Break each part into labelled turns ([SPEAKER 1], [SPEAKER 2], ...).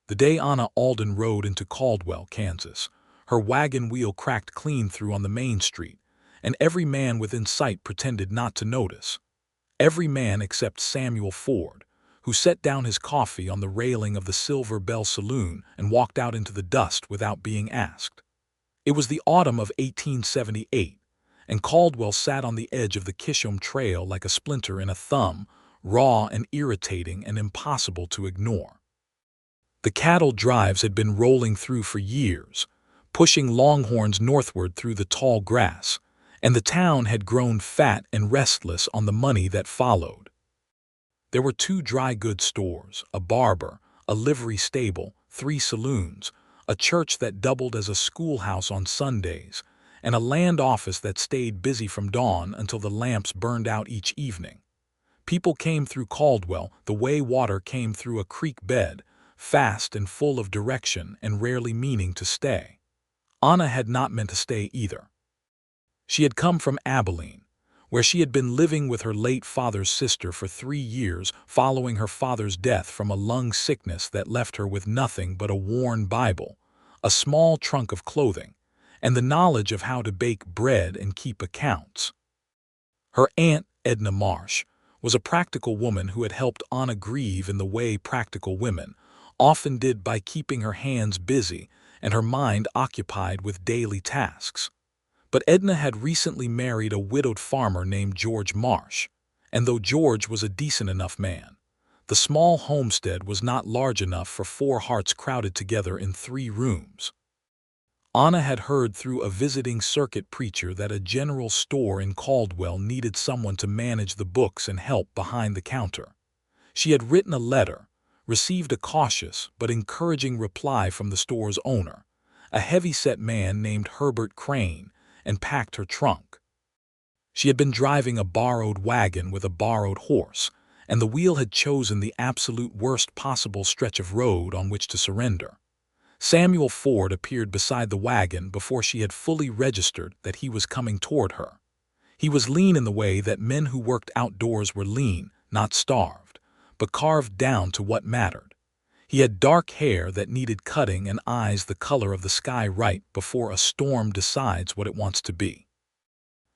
[SPEAKER 1] The day Anna Alden rode into Caldwell, Kansas, her wagon wheel cracked clean through on the main street, and every man within sight pretended not to notice. Every man except Samuel Ford, who set down his coffee on the railing of the Silver Bell Saloon and walked out into the dust without being asked. It was the autumn of 1878, and Caldwell sat on the edge of the Kishom Trail like a splinter in a thumb, raw and irritating and impossible to ignore. The cattle drives had been rolling through for years, pushing longhorns northward through the tall grass, and the town had grown fat and restless on the money that followed. There were 2 dry goods stores, a barber, a livery stable, 3 saloons, a church that doubled as a schoolhouse on Sundays, and a land office that stayed busy from dawn until the lamps burned out each evening. People came through Caldwell the way water came through a creek bed, fast and full of direction and rarely meaning to stay. Anna had not meant to stay either. She had come from Abilene, where she had been living with her late father's sister for 3 years following her father's death from a lung sickness that left her with nothing but a worn Bible, a small trunk of clothing, and the knowledge of how to bake bread and keep accounts. Her aunt, Edna Marsh, was a practical woman who had helped Anna grieve in the way practical women often did by keeping her hands busy and her mind occupied with daily tasks. But Edna had recently married a widowed farmer named George Marsh, and though George was a decent enough man, the small homestead was not large enough for 4 hearts crowded together in 3 rooms. Anna had heard through a visiting circuit preacher that a general store in Caldwell needed someone to manage the books and help behind the counter. She had written a letter, received a cautious but encouraging reply from the store's owner, a heavy-set man named Herbert Crane, and packed her trunk. She had been driving a borrowed wagon with a borrowed horse, and the wheel had chosen the absolute worst possible stretch of road on which to surrender. Samuel Ford appeared beside the wagon before she had fully registered that he was coming toward her. He was lean in the way that men who worked outdoors were lean, not starved, but carved down to what mattered. He had dark hair that needed cutting and eyes the color of the sky right before a storm decides what it wants to be.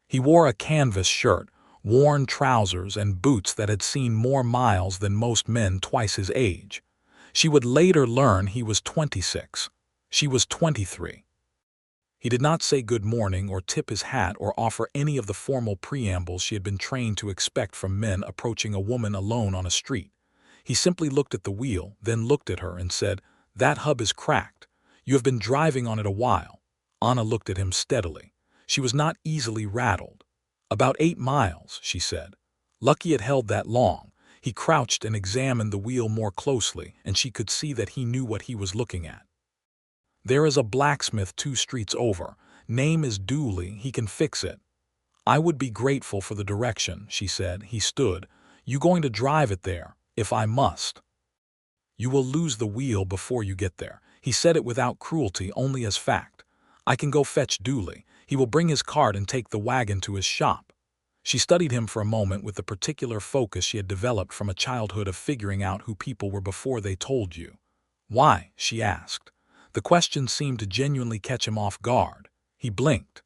[SPEAKER 1] He wore a canvas shirt, worn trousers, and boots that had seen more miles than most men twice his age. She would later learn he was 26. She was 23. He did not say good morning or tip his hat or offer any of the formal preambles she had been trained to expect from men approaching a woman alone on a street. He simply looked at the wheel, then looked at her and said, "That hub is cracked. You have been driving on it a while." Anna looked at him steadily. She was not easily rattled. "About 8 miles, she said. Lucky it held that long. He crouched and examined the wheel more closely, and she could see that he knew what he was looking at. "There is a blacksmith 2 streets over. Name is Dooley. He can fix it." "I would be grateful for the direction," she said. He stood. "You going to drive it there?" "If I must." "You will lose the wheel before you get there." He said it without cruelty, only as fact. "I can go fetch Dooley. He will bring his cart and take the wagon to his shop." She studied him for a moment with the particular focus she had developed from a childhood of figuring out who people were before they told you. "Why?" she asked. The question seemed to genuinely catch him off guard. He blinked.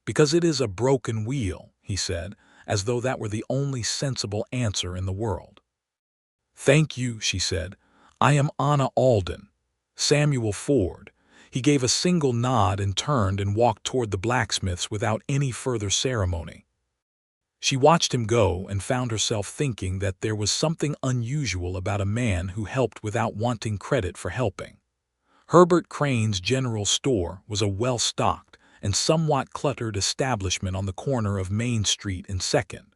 [SPEAKER 1] "Because it is a broken wheel," he said, as though that were the only sensible answer in the world. "Thank you," she said. "I am Anna Alden." "Samuel Ford." He gave a single nod and turned and walked toward the blacksmith's without any further ceremony. She watched him go and found herself thinking that there was something unusual about a man who helped without wanting credit for helping. Herbert Crane's General Store was a well-stocked and somewhat cluttered establishment on the corner of Main Street and 2nd,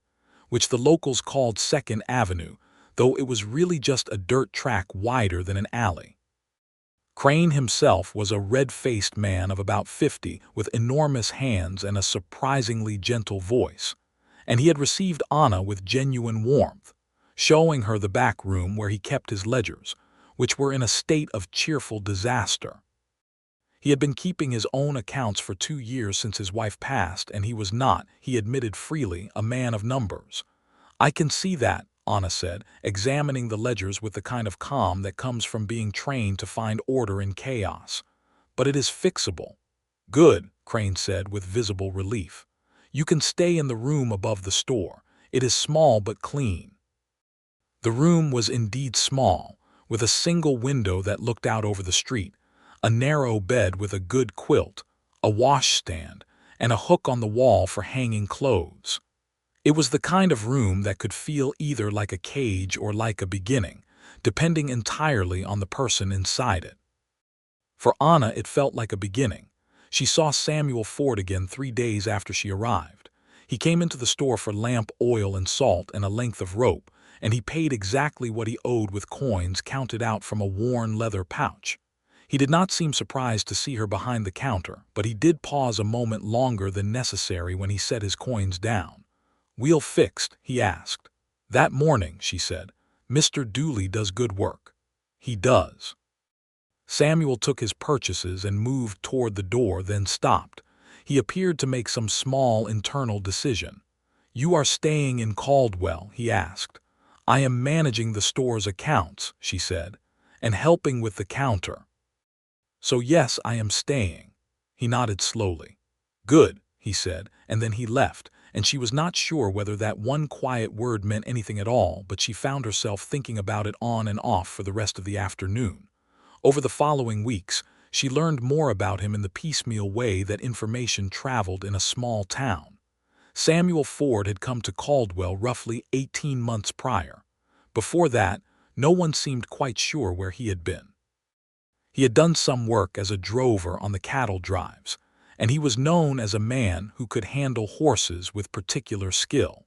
[SPEAKER 1] which the locals called 2nd Avenue, though it was really just a dirt track wider than an alley. Crane himself was a red-faced man of about 50 with enormous hands and a surprisingly gentle voice, and he had received Anna with genuine warmth, showing her the back room where he kept his ledgers, which were in a state of cheerful disaster. He had been keeping his own accounts for 2 years since his wife passed, and he was not, he admitted freely, a man of numbers. "I can see that," Anna said, examining the ledgers with the kind of calm that comes from being trained to find order in chaos. "But it is fixable." "Good," Crane said with visible relief. "You can stay in the room above the store. It is small but clean." The room was indeed small, with a single window that looked out over the street, a narrow bed with a good quilt, a washstand, and a hook on the wall for hanging clothes. It was the kind of room that could feel either like a cage or like a beginning, depending entirely on the person inside it. For Anna, it felt like a beginning. She saw Samuel Ford again 3 days after she arrived. He came into the store for lamp oil and salt and a length of rope, and he paid exactly what he owed with coins counted out from a worn leather pouch. He did not seem surprised to see her behind the counter, but he did pause a moment longer than necessary when he set his coins down. "Wheel fixed?" he asked. "That morning," she said. "Mr. Dooley does good work." "He does." Samuel took his purchases and moved toward the door, then stopped. He appeared to make some small internal decision. "You are staying in Caldwell?" he asked. "I am managing the store's accounts," she said, "and helping with the counter." "So yes, I am staying." He nodded slowly. "Good," he said, and then he left, and she was not sure whether that one quiet word meant anything at all, but she found herself thinking about it on and off for the rest of the afternoon. Over the following weeks, she learned more about him in the piecemeal way that information traveled in a small town. Samuel Ford had come to Caldwell roughly 18 months prior. Before that, no one seemed quite sure where he had been. He had done some work as a drover on the cattle drives, and he was known as a man who could handle horses with particular skill.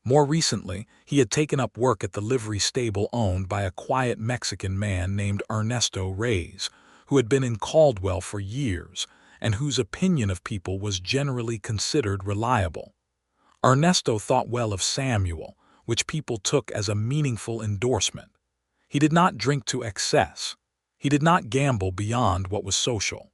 [SPEAKER 1] More recently, he had taken up work at the livery stable owned by a quiet Mexican man named Ernesto Reyes, who had been in Caldwell for years and whose opinion of people was generally considered reliable. Ernesto thought well of Samuel, which people took as a meaningful endorsement. He did not drink to excess. He did not gamble beyond what was social.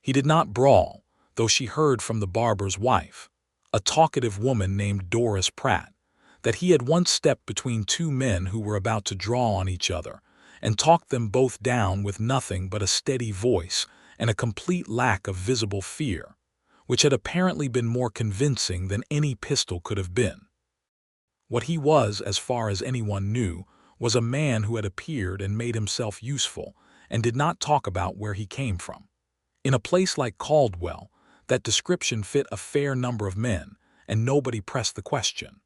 [SPEAKER 1] He did not brawl, though she heard from the barber's wife, a talkative woman named Doris Pratt, that he had once stepped between two men who were about to draw on each other and talked them both down with nothing but a steady voice and a complete lack of visible fear, which had apparently been more convincing than any pistol could have been. What he was, as far as anyone knew, was a man who had appeared and made himself useful and did not talk about where he came from. In a place like Caldwell, that description fit a fair number of men, and nobody pressed the question.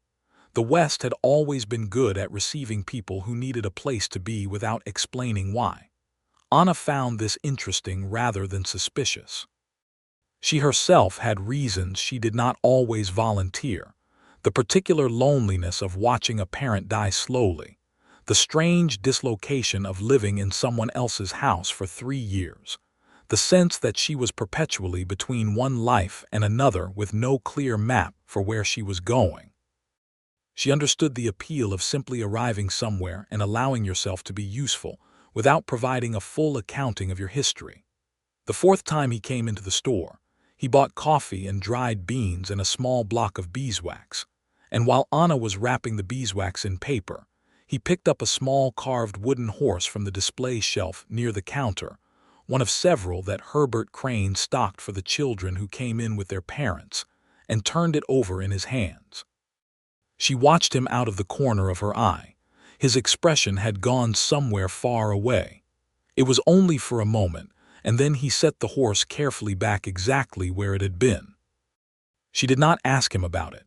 [SPEAKER 1] The West had always been good at receiving people who needed a place to be without explaining why. Anna found this interesting rather than suspicious. She herself had reasons she did not always volunteer: the particular loneliness of watching a parent die slowly, the strange dislocation of living in someone else's house for 3 years, the sense that she was perpetually between one life and another with no clear map for where she was going. She understood the appeal of simply arriving somewhere and allowing yourself to be useful without providing a full accounting of your history. The fourth time he came into the store, he bought coffee and dried beans and a small block of beeswax, and while Anna was wrapping the beeswax in paper, he picked up a small carved wooden horse from the display shelf near the counter, one of several that Herbert Crane stocked for the children who came in with their parents, and turned it over in his hands. She watched him out of the corner of her eye. His expression had gone somewhere far away. It was only for a moment, and then he set the horse carefully back exactly where it had been. She did not ask him about it.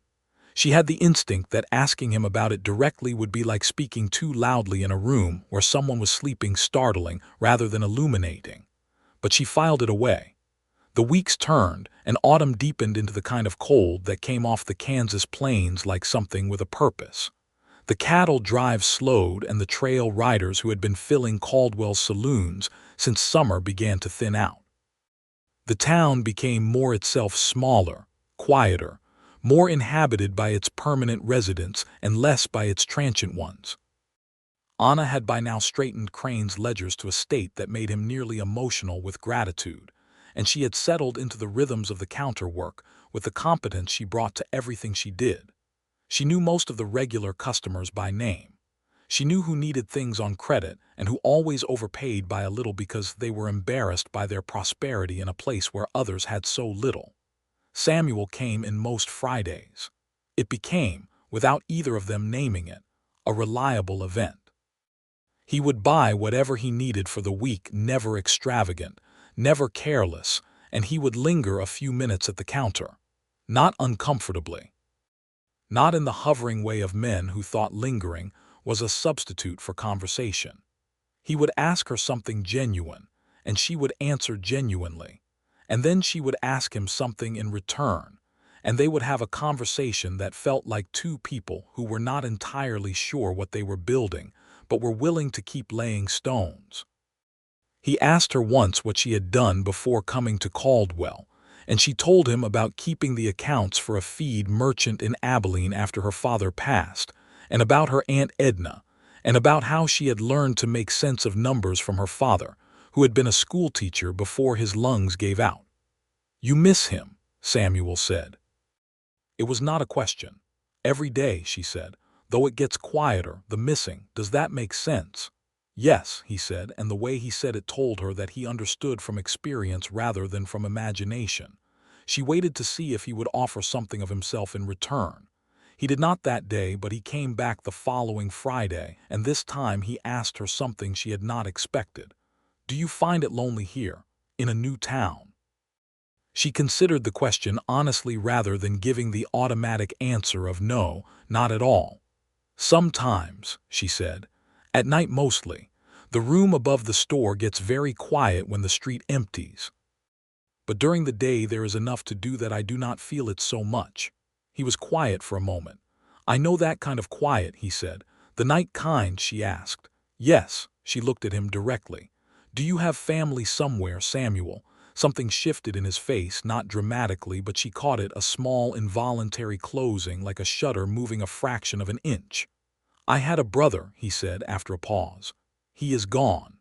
[SPEAKER 1] She had the instinct that asking him about it directly would be like speaking too loudly in a room where someone was sleeping, startling rather than illuminating. But she filed it away. The weeks turned, and autumn deepened into the kind of cold that came off the Kansas plains like something with a purpose. The cattle drive slowed, and the trail riders who had been filling Caldwell's saloons since summer began to thin out. The town became more itself, smaller, quieter, more inhabited by its permanent residents and less by its transient ones. Anna had by now straightened Crane's ledgers to a state that made him nearly emotional with gratitude, and she had settled into the rhythms of the counter work with the competence she brought to everything she did. She knew most of the regular customers by name. She knew who needed things on credit and who always overpaid by a little because they were embarrassed by their prosperity in a place where others had so little. Samuel came in most Fridays. It became, without either of them naming it, a reliable event. He would buy whatever he needed for the week, never extravagant, never careless, and he would linger a few minutes at the counter. Not uncomfortably. Not in the hovering way of men who thought lingering was a substitute for conversation. He would ask her something genuine, and she would answer genuinely, and then she would ask him something in return, and they would have a conversation that felt like two people who were not entirely sure what they were building, but were willing to keep laying stones. He asked her once what she had done before coming to Caldwell, and she told him about keeping the accounts for a feed merchant in Abilene after her father passed, and about her Aunt Edna, and about how she had learned to make sense of numbers from her father, who had been a schoolteacher before his lungs gave out. "You miss him," Samuel said. It was not a question. "Every day," she said, "though it gets quieter, the missing, does that make sense?" "Yes," he said, and the way he said it told her that he understood from experience rather than from imagination. She waited to see if he would offer something of himself in return. He did not that day, but he came back the following Friday, and this time he asked her something she had not expected. "Do you find it lonely here, in a new town?" She considered the question honestly rather than giving the automatic answer of no, not at all. "Sometimes," she said. "At night mostly. The room above the store gets very quiet when the street empties. But during the day there is enough to do that I do not feel it so much." He was quiet for a moment. "I know that kind of quiet," he said. "The night kind?" she asked. "Yes." She looked at him directly. "Do you have family somewhere, Samuel?" Something shifted in his face, not dramatically, but she caught it, a small involuntary closing, like a shutter moving a fraction of an inch. "I had a brother," he said after a pause. "He is gone."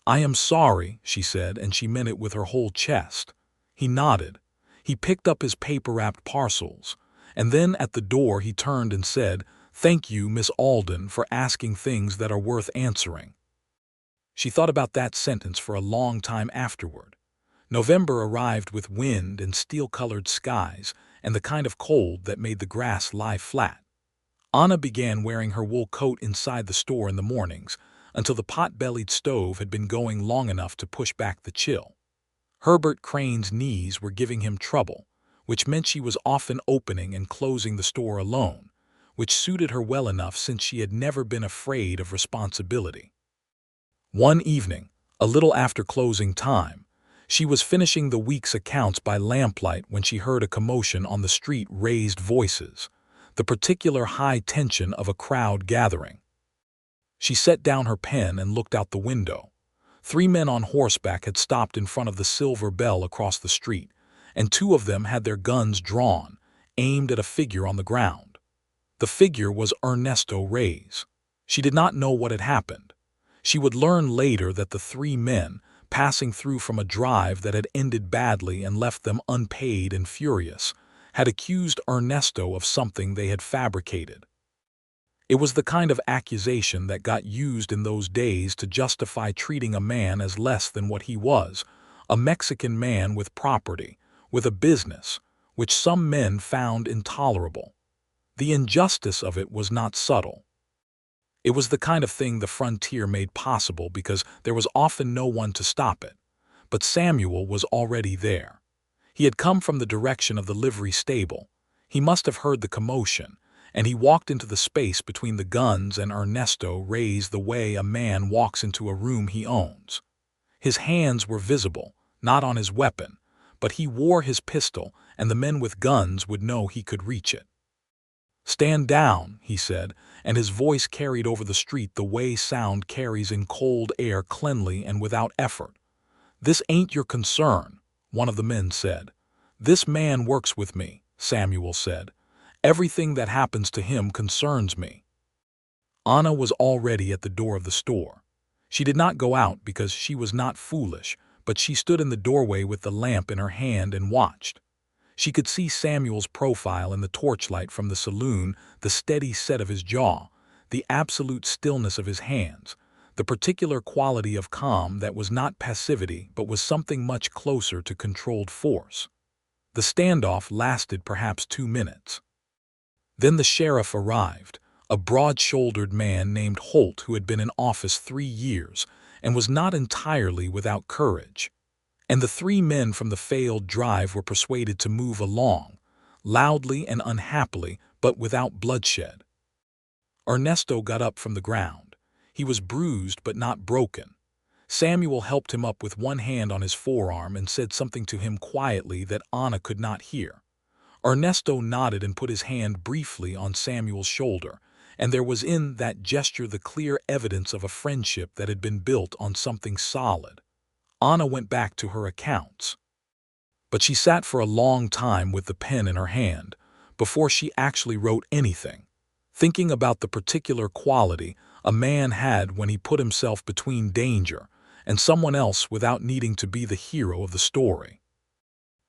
[SPEAKER 1] "I am sorry," she said, and she meant it with her whole chest. He nodded. He picked up his paper-wrapped parcels, and then at the door he turned and said, "Thank you, Miss Alden, for asking things that are worth answering." She thought about that sentence for a long time afterward. November arrived with wind and steel-colored skies and the kind of cold that made the grass lie flat. Anna began wearing her wool coat inside the store in the mornings until the pot-bellied stove had been going long enough to push back the chill. Herbert Crane's knees were giving him trouble, which meant she was often opening and closing the store alone, which suited her well enough since she had never been afraid of responsibility. One evening, a little after closing time, she was finishing the week's accounts by lamplight when she heard a commotion on the street, raised voices, the particular high tension of a crowd gathering. She set down her pen and looked out the window. 3 men on horseback had stopped in front of the Silver Bell across the street, and 2 of them had their guns drawn, aimed at a figure on the ground. The figure was Ernesto Reyes. She did not know what had happened. She would learn later that the 3 men, passing through from a drive that had ended badly and left them unpaid and furious, had accused Ernesto of something they had fabricated. It was the kind of accusation that got used in those days to justify treating a man as less than what he was, a Mexican man with property, with a business, which some men found intolerable. The injustice of it was not subtle. It was the kind of thing the frontier made possible because there was often no one to stop it. But Samuel was already there. He had come from the direction of the livery stable. He must have heard the commotion, and he walked into the space between the guns and Ernesto Reyes the way a man walks into a room he owns. His hands were visible, not on his weapon, but he wore his pistol, and the men with guns would know he could reach it. "Stand down," he said, and his voice carried over the street the way sound carries in cold air, cleanly and without effort. "This ain't your concern," one of the men said. "This man works with me," Samuel said. "Everything that happens to him concerns me." Anna was already at the door of the store. She did not go out because she was not foolish, but she stood in the doorway with the lamp in her hand and watched. She could see Samuel's profile in the torchlight from the saloon, the steady set of his jaw, the absolute stillness of his hands, the particular quality of calm that was not passivity but was something much closer to controlled force. The standoff lasted perhaps 2 minutes. Then the sheriff arrived, a broad-shouldered man named Holt who had been in office 3 years and was not entirely without courage. And the 3 men from the failed drive were persuaded to move along, loudly and unhappily, but without bloodshed. Ernesto got up from the ground. He was bruised but not broken. Samuel helped him up with one hand on his forearm and said something to him quietly that Anna could not hear. Ernesto nodded and put his hand briefly on Samuel's shoulder, and there was in that gesture the clear evidence of a friendship that had been built on something solid. Anna went back to her accounts. But she sat for a long time with the pen in her hand, before she actually wrote anything, thinking about the particular quality a man had when he put himself between danger and someone else without needing to be the hero of the story.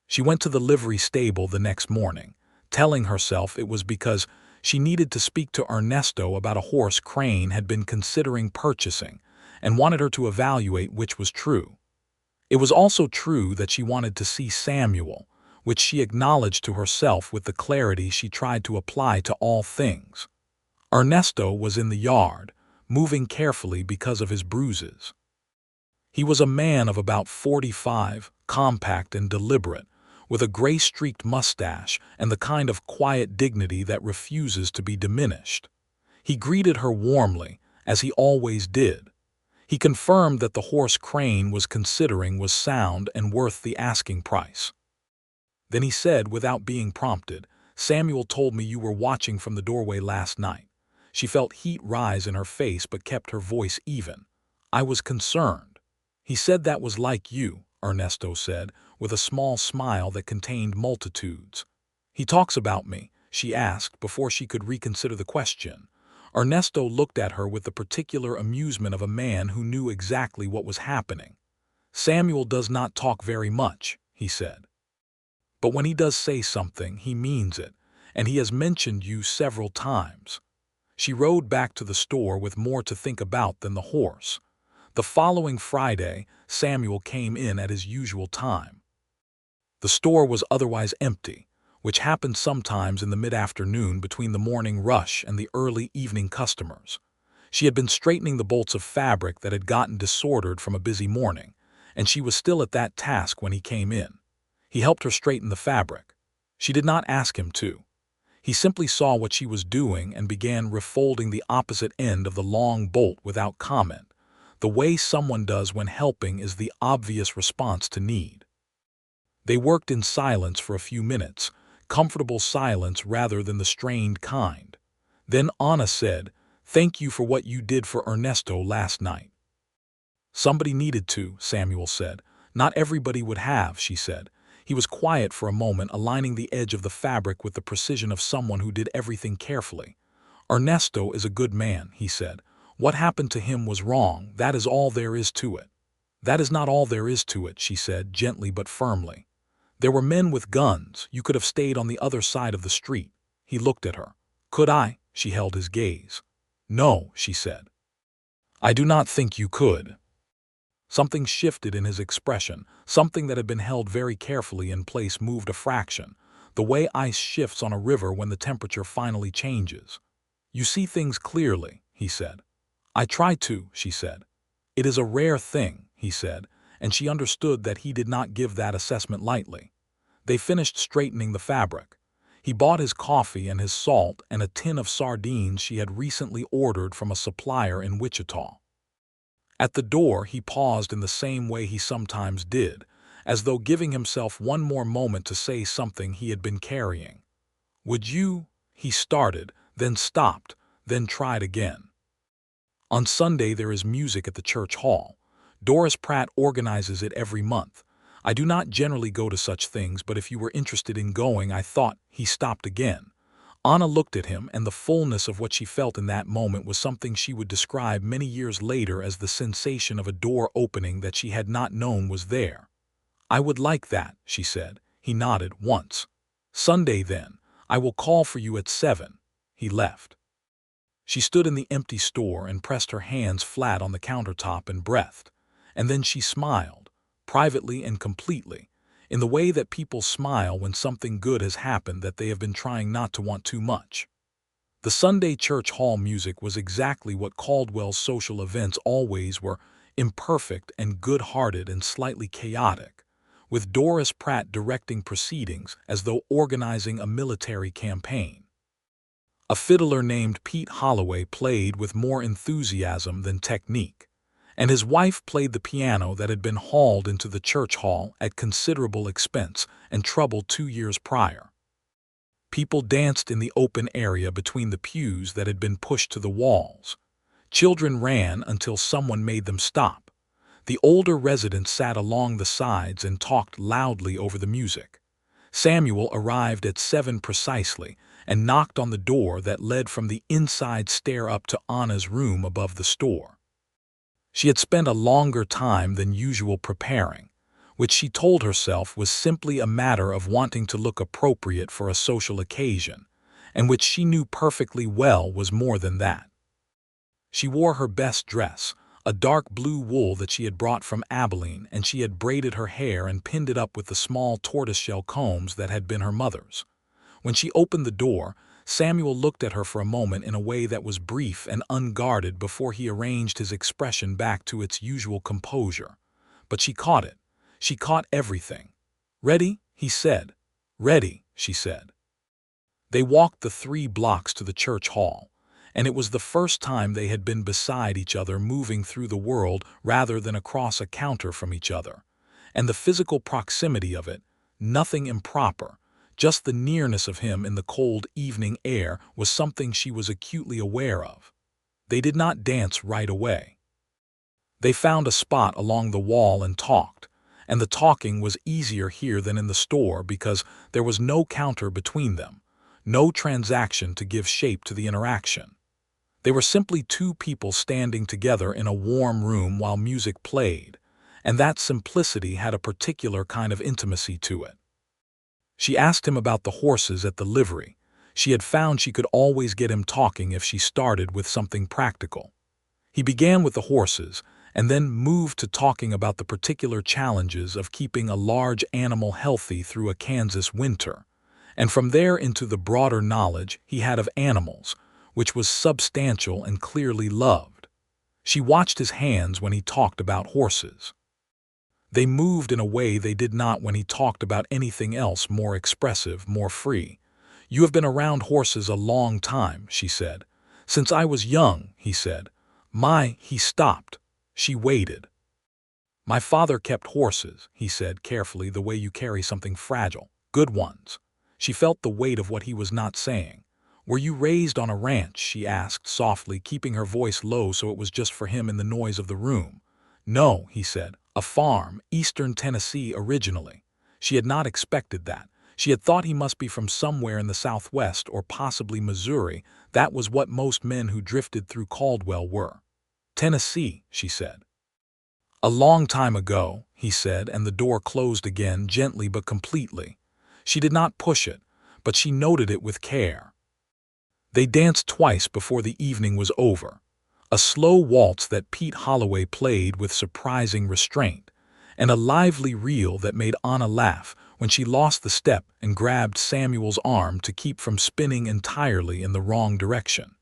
[SPEAKER 1] She went to the livery stable the next morning, telling herself it was because she needed to speak to Ernesto about a horse Crane had been considering purchasing and wanted her to evaluate which was true. It was also true that she wanted to see Samuel, which she acknowledged to herself with the clarity she tried to apply to all things. Ernesto was in the yard, moving carefully because of his bruises. He was a man of about 45, compact and deliberate, with a gray-streaked mustache and the kind of quiet dignity that refuses to be diminished. He greeted her warmly, as he always did. He confirmed that the horse Crane was considering was sound and worth the asking price. Then he said, without being prompted, "Samuel told me you were watching from the doorway last night." She felt heat rise in her face but kept her voice even. "I was concerned." "He said that was like you," Ernesto said, with a small smile that contained multitudes. "He talks about me?" she asked before she could reconsider the question. Ernesto looked at her with the particular amusement of a man who knew exactly what was happening. "Samuel does not talk very much," he said. "But when he does say something, he means it, and he has mentioned you several times." She rode back to the store with more to think about than the horse. The following Friday, Samuel came in at his usual time. The store was otherwise empty, which happened sometimes in the mid-afternoon between the morning rush and the early evening customers. She had been straightening the bolts of fabric that had gotten disordered from a busy morning, and she was still at that task when he came in. He helped her straighten the fabric. She did not ask him to. He simply saw what she was doing and began refolding the opposite end of the long bolt without comment. The way someone does when helping is the obvious response to need. They worked in silence for a few minutes, comfortable silence rather than the strained kind. Then Anna said, "Thank you for what you did for Ernesto last night." "Somebody needed to," Samuel said. "Not everybody would have," she said. He was quiet for a moment, aligning the edge of the fabric with the precision of someone who did everything carefully. "Ernesto is a good man," he said. "What happened to him was wrong, that is all there is to it." "That is not all there is to it," she said, gently but firmly. "There were men with guns. You could have stayed on the other side of the street." He looked at her. "Could I?" She held his gaze. "No," she said. "I do not think you could." Something shifted in his expression. Something that had been held very carefully in place moved a fraction, the way ice shifts on a river when the temperature finally changes. "You see things clearly," he said. "I try to," she said. "It is a rare thing," he said, and she understood that he did not give that assessment lightly. They finished straightening the fabric. He bought his coffee and his salt and a tin of sardines she had recently ordered from a supplier in Wichita. At the door he paused in the same way he sometimes did, as though giving himself one more moment to say something he had been carrying. "Would you?" he started, then stopped, then tried again. "On Sunday there is music at the church hall. Doris Pratt organizes it every month. I do not generally go to such things, but if you were interested in going, I thought—" He stopped again. Anna looked at him, and the fullness of what she felt in that moment was something she would describe many years later as the sensation of a door opening that she had not known was there. "I would like that," she said. He nodded once. "Sunday, then. I will call for you at 7. He left. She stood in the empty store and pressed her hands flat on the countertop and breathed. And then she smiled, privately and completely, in the way that people smile when something good has happened that they have been trying not to want too much. The Sunday church hall music was exactly what Caldwell's social events always were: imperfect and good-hearted and slightly chaotic, with Doris Pratt directing proceedings as though organizing a military campaign. A fiddler named Pete Holloway played with more enthusiasm than technique, and his wife played the piano that had been hauled into the church hall at considerable expense and trouble 2 years prior. People danced in the open area between the pews that had been pushed to the walls. Children ran until someone made them stop. The older residents sat along the sides and talked loudly over the music. Samuel arrived at 7 precisely and knocked on the door that led from the inside stair up to Anna's room above the store. She had spent a longer time than usual preparing, which she told herself was simply a matter of wanting to look appropriate for a social occasion, and which she knew perfectly well was more than that. She wore her best dress, a dark blue wool that she had brought from Abilene, and she had braided her hair and pinned it up with the small tortoiseshell combs that had been her mother's. When she opened the door, Samuel looked at her for a moment in a way that was brief and unguarded before he arranged his expression back to its usual composure. But she caught it. She caught everything. "Ready?" he said. "Ready," she said. They walked the 3 blocks to the church hall, and it was the first time they had been beside each other, moving through the world rather than across a counter from each other. And the physical proximity of it, nothing improper, just the nearness of him in the cold evening air, was something she was acutely aware of. They did not dance right away. They found a spot along the wall and talked, and the talking was easier here than in the store because there was no counter between them, no transaction to give shape to the interaction. They were simply 2 people standing together in a warm room while music played, and that simplicity had a particular kind of intimacy to it. She asked him about the horses at the livery. She had found she could always get him talking if she started with something practical. He began with the horses, and then moved to talking about the particular challenges of keeping a large animal healthy through a Kansas winter, and from there into the broader knowledge he had of animals, which was substantial and clearly loved. She watched his hands when he talked about horses. They moved in a way they did not when he talked about anything else more expressive, more free. "You have been around horses a long time," she said. "Since I was young," he said. He stopped. She waited. "My father kept horses," he said carefully, "the way you carry something fragile. Good ones." She felt the weight of what he was not saying. "Were you raised on a ranch?" she asked softly, keeping her voice low so it was just for him in the noise of the room. "No," he said. "A farm, eastern Tennessee originally." She had not expected that. She had thought he must be from somewhere in the Southwest or possibly Missouri. That was what most men who drifted through Caldwell were. "Tennessee," she said. "A long time ago," he said, and the door closed again, gently but completely. She did not push it, but she noted it with care. They danced twice before the evening was over. A slow waltz that Pete Holloway played with surprising restraint, and a lively reel that made Anna laugh when she lost the step and grabbed Samuel's arm to keep from spinning entirely in the wrong direction.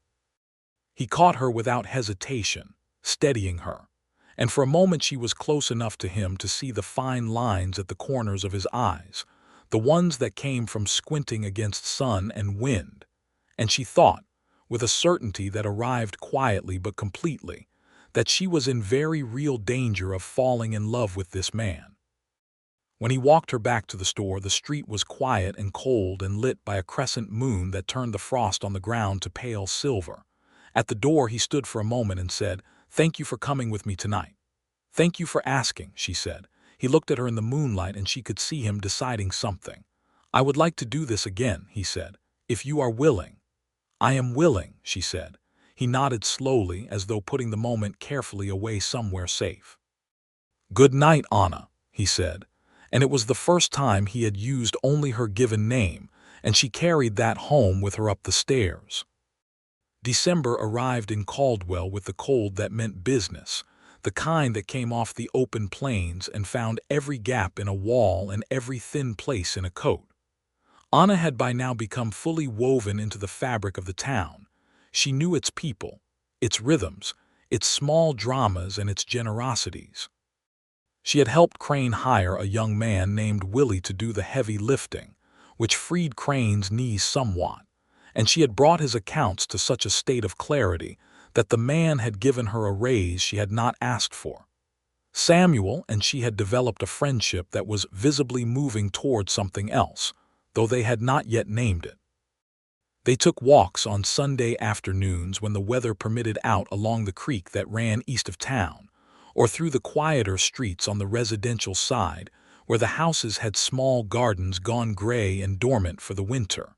[SPEAKER 1] He caught her without hesitation, steadying her, and for a moment she was close enough to him to see the fine lines at the corners of his eyes, the ones that came from squinting against sun and wind, and she thought, with a certainty that arrived quietly but completely, that she was in very real danger of falling in love with this man. When he walked her back to the store, the street was quiet and cold and lit by a crescent moon that turned the frost on the ground to pale silver. At the door he stood for a moment and said, "Thank you for coming with me tonight." "Thank you for asking," she said. He looked at her in the moonlight and she could see him deciding something. "I would like to do this again," he said, "if you are willing." "I am willing," she said. He nodded slowly, as though putting the moment carefully away somewhere safe. "Good night, Anna," he said, and it was the first time he had used only her given name, and she carried that home with her up the stairs. December arrived in Caldwell with the cold that meant business, the kind that came off the open plains and found every gap in a wall and every thin place in a coat. Anna had by now become fully woven into the fabric of the town. She knew its people, its rhythms, its small dramas and its generosities. She had helped Crane hire a young man named Willie to do the heavy lifting, which freed Crane's knees somewhat, and she had brought his accounts to such a state of clarity that the man had given her a raise she had not asked for. Samuel and she had developed a friendship that was visibly moving toward something else, though they had not yet named it. They took walks on Sunday afternoons when the weather permitted out along the creek that ran east of town, or through the quieter streets on the residential side where the houses had small gardens gone gray and dormant for the winter.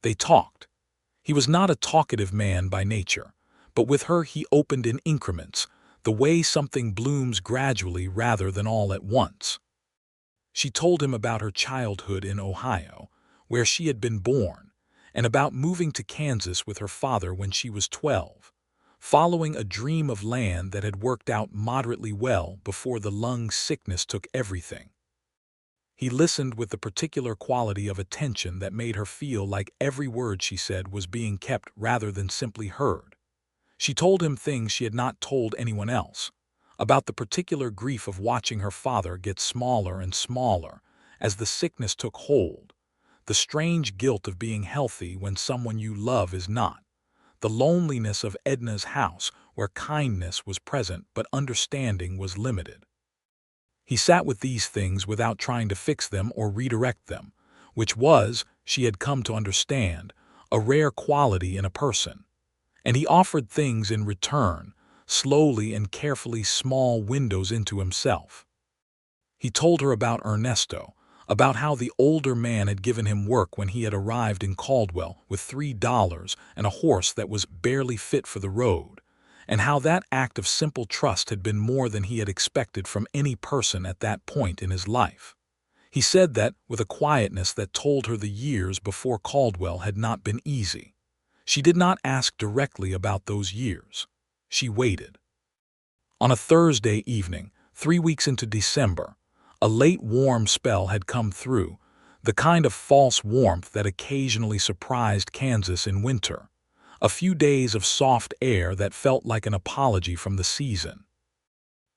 [SPEAKER 1] They talked. He was not a talkative man by nature, but with her he opened in increments, the way something blooms gradually rather than all at once. She told him about her childhood in Ohio, where she had been born, and about moving to Kansas with her father when she was 12, following a dream of land that had worked out moderately well before the lung sickness took everything. He listened with the particular quality of attention that made her feel like every word she said was being kept rather than simply heard. She told him things she had not told anyone else, about the particular grief of watching her father get smaller and smaller as the sickness took hold, the strange guilt of being healthy when someone you love is not, the loneliness of Edna's house where kindness was present but understanding was limited. He sat with these things without trying to fix them or redirect them, which was, she had come to understand, a rare quality in a person. And he offered things in return, slowly and carefully, small windows into himself. He told her about Ernesto, about how the older man had given him work when he had arrived in Caldwell with $3 and a horse that was barely fit for the road, and how that act of simple trust had been more than he had expected from any person at that point in his life. He said that with a quietness that told her the years before Caldwell had not been easy. She did not ask directly about those years. She waited. On a Thursday evening, 3 weeks into December, a late warm spell had come through, the kind of false warmth that occasionally surprised Kansas in winter. A few days of soft air that felt like an apology from the season.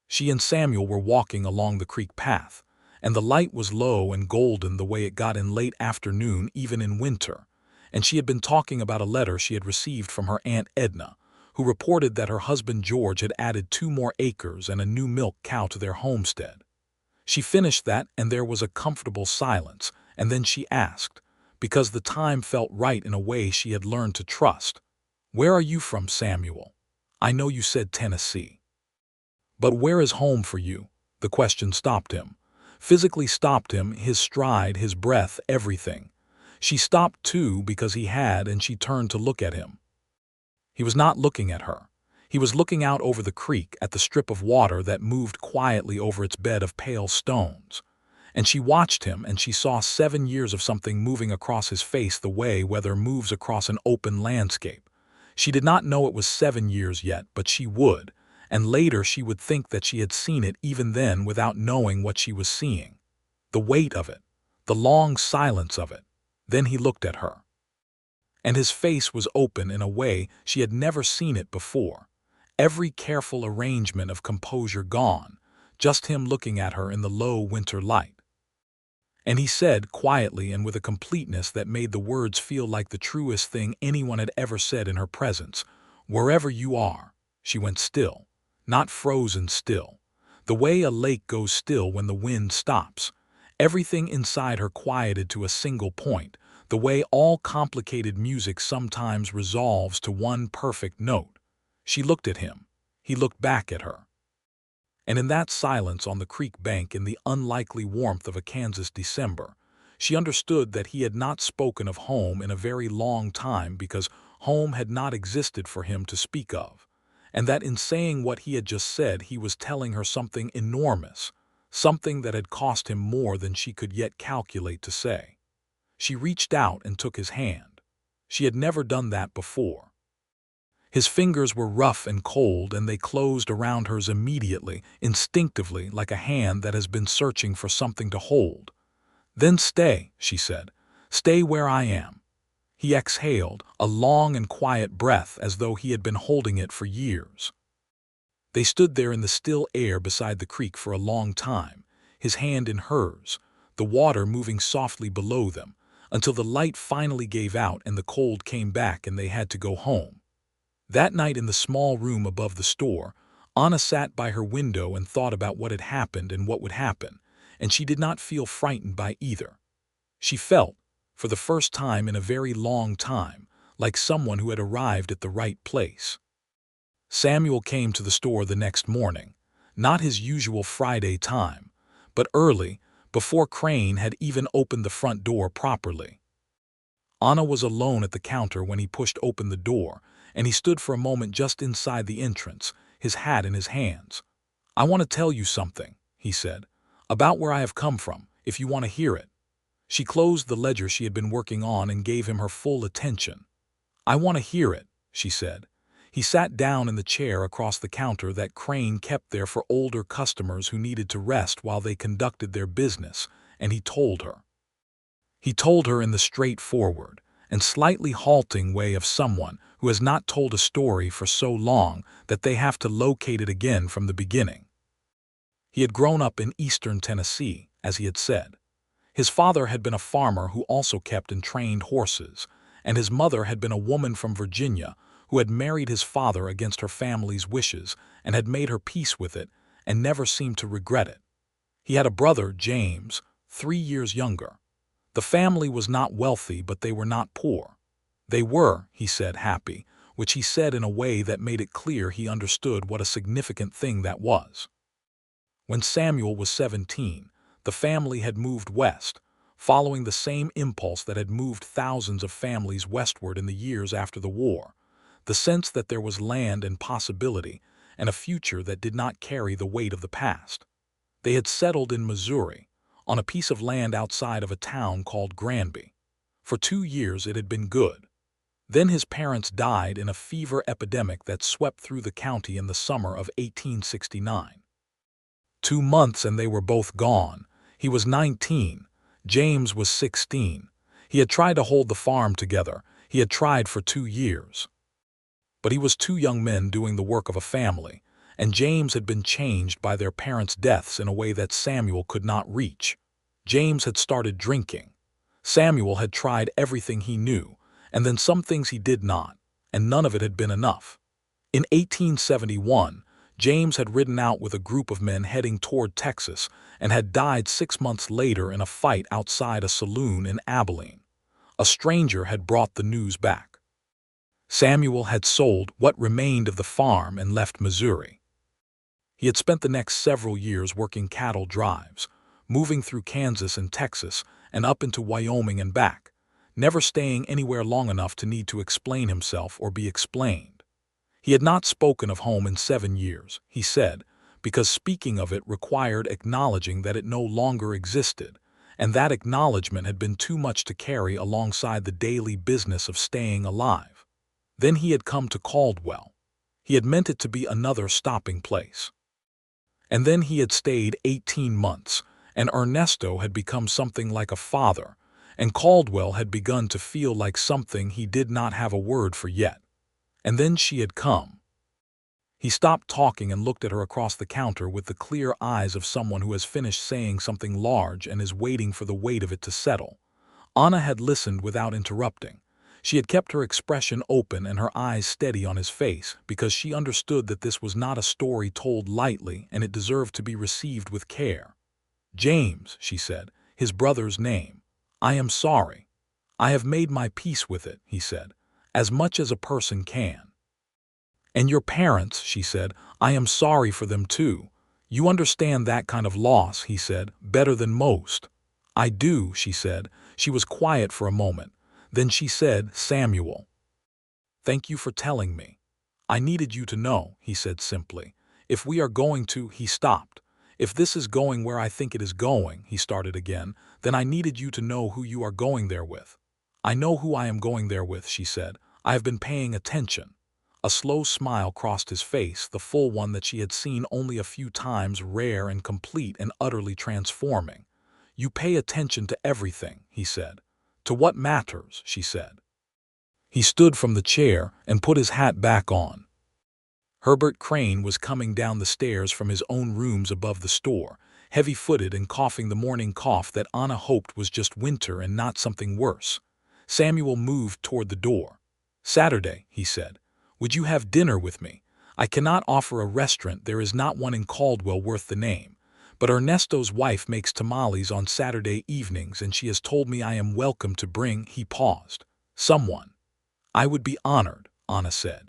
[SPEAKER 1] She and Samuel were walking along the creek path, and the light was low and golden the way it got in late afternoon even in winter, and she had been talking about a letter she had received from her Aunt Edna, who reported that her husband George had added 2 more acres and a new milk cow to their homestead. She finished that and there was a comfortable silence, and then she asked, because the time felt right in a way she had learned to trust, "Where are you from, Samuel? I know you said Tennessee. But where is home for you?" The question stopped him, physically stopped him, his stride, his breath, everything. She stopped too because he had, and she turned to look at him. He was not looking at her. He was looking out over the creek at the strip of water that moved quietly over its bed of pale stones. And she watched him, and she saw 7 years of something moving across his face the way weather moves across an open landscape. She did not know it was 7 years yet, but she would, and later she would think that she had seen it even then without knowing what she was seeing. The weight of it, the long silence of it. Then he looked at her. And his face was open in a way she had never seen it before. Every careful arrangement of composure gone, just him looking at her in the low winter light. And he said quietly and with a completeness that made the words feel like the truest thing anyone had ever said in her presence, "Wherever you are." She went still, not frozen still, the way a lake goes still when the wind stops. Everything inside her quieted to a single point, the way all complicated music sometimes resolves to one perfect note. She looked at him. He looked back at her. And in that silence on the creek bank, in the unlikely warmth of a Kansas December, she understood that he had not spoken of home in a very long time because home had not existed for him to speak of, and that in saying what he had just said he was telling her something enormous, something that had cost him more than she could yet calculate to say. She reached out and took his hand. She had never done that before. His fingers were rough and cold, and they closed around hers immediately, instinctively, like a hand that has been searching for something to hold. "Then stay," she said. "Stay where I am." He exhaled, a long and quiet breath as though he had been holding it for years. They stood there in the still air beside the creek for a long time, his hand in hers, the water moving softly below them, until the light finally gave out and the cold came back and they had to go home. That night in the small room above the store, Anna sat by her window and thought about what had happened and what would happen, and she did not feel frightened by either. She felt, for the first time in a very long time, like someone who had arrived at the right place. Samuel came to the store the next morning, not his usual Friday time, but early, before Crane had even opened the front door properly. Anna was alone at the counter when he pushed open the door, and he stood for a moment just inside the entrance, his hat in his hands. "I want to tell you something," he said, "about where I have come from, if you want to hear it." She closed the ledger she had been working on and gave him her full attention. "I want to hear it," she said. He sat down in the chair across the counter that Crane kept there for older customers who needed to rest while they conducted their business, and he told her. He told her in the straightforward and slightly halting way of someone who has not told a story for so long that they have to locate it again from the beginning. He had grown up in eastern Tennessee, as he had said. His father had been a farmer who also kept and trained horses, and his mother had been a woman from Virginia who had married his father against her family's wishes and had made her peace with it and never seemed to regret it. He had a brother, James, 3 years younger. The family was not wealthy, but they were not poor. They were, he said, happy, which he said in a way that made it clear he understood what a significant thing that was. When Samuel was 17, the family had moved west, following the same impulse that had moved thousands of families westward in the years after the war, the sense that there was land and possibility and a future that did not carry the weight of the past. They had settled in Missouri, on a piece of land outside of a town called Granby. For 2 years it had been good. Then his parents died in a fever epidemic that swept through the county in the summer of 1869. 2 months and they were both gone. He was 19. James was 16. He had tried to hold the farm together. He had tried for 2 years. But he was 2 young men doing the work of a family, and James had been changed by their parents' deaths in a way that Samuel could not reach. James had started drinking. Samuel had tried everything he knew, and then some things he did not, and none of it had been enough. In 1871, James had ridden out with a group of men heading toward Texas and had died 6 months later in a fight outside a saloon in Abilene. A stranger had brought the news back. Samuel had sold what remained of the farm and left Missouri. He had spent the next several years working cattle drives, moving through Kansas and Texas and up into Wyoming and back, never staying anywhere long enough to need to explain himself or be explained. He had not spoken of home in 7 years, he said, because speaking of it required acknowledging that it no longer existed, and that acknowledgement had been too much to carry alongside the daily business of staying alive. Then he had come to Caldwell. He had meant it to be another stopping place. And then he had stayed 18 months, and Ernesto had become something like a father, and Caldwell had begun to feel like something he did not have a word for yet. And then she had come. He stopped talking and looked at her across the counter with the clear eyes of someone who has finished saying something large and is waiting for the weight of it to settle. Anna had listened without interrupting. She had kept her expression open and her eyes steady on his face because she understood that this was not a story told lightly and it deserved to be received with care. "James," she said, his brother's name. "I am sorry. I have made my peace with it," he said, "as much as a person can." "And your parents," she said, "I am sorry for them too. You understand that kind of loss," he said, "better than most." "I do," she said. She was quiet for a moment. Then she said, "Samuel, thank you for telling me. I needed you to know," he said simply. "If we are going to," he stopped. If this is going where I think it is going, he started again, then I needed you to know who you are going there with. I know who I am going there with, she said. I have been paying attention. A slow smile crossed his face, the full one that she had seen only a few times, rare and complete and utterly transforming. You pay attention to everything, he said. To what matters, she said. He stood from the chair and put his hat back on. Herbert Crane was coming down the stairs from his own rooms above the store, heavy-footed and coughing the morning cough that Anna hoped was just winter and not something worse. Samuel moved toward the door. Saturday, he said. Would you have dinner with me? I cannot offer a restaurant, there is not one in Caldwell worth the name. But Ernesto's wife makes tamales on Saturday evenings and she has told me I am welcome to bring, he paused, someone. I would be honored, Anna said.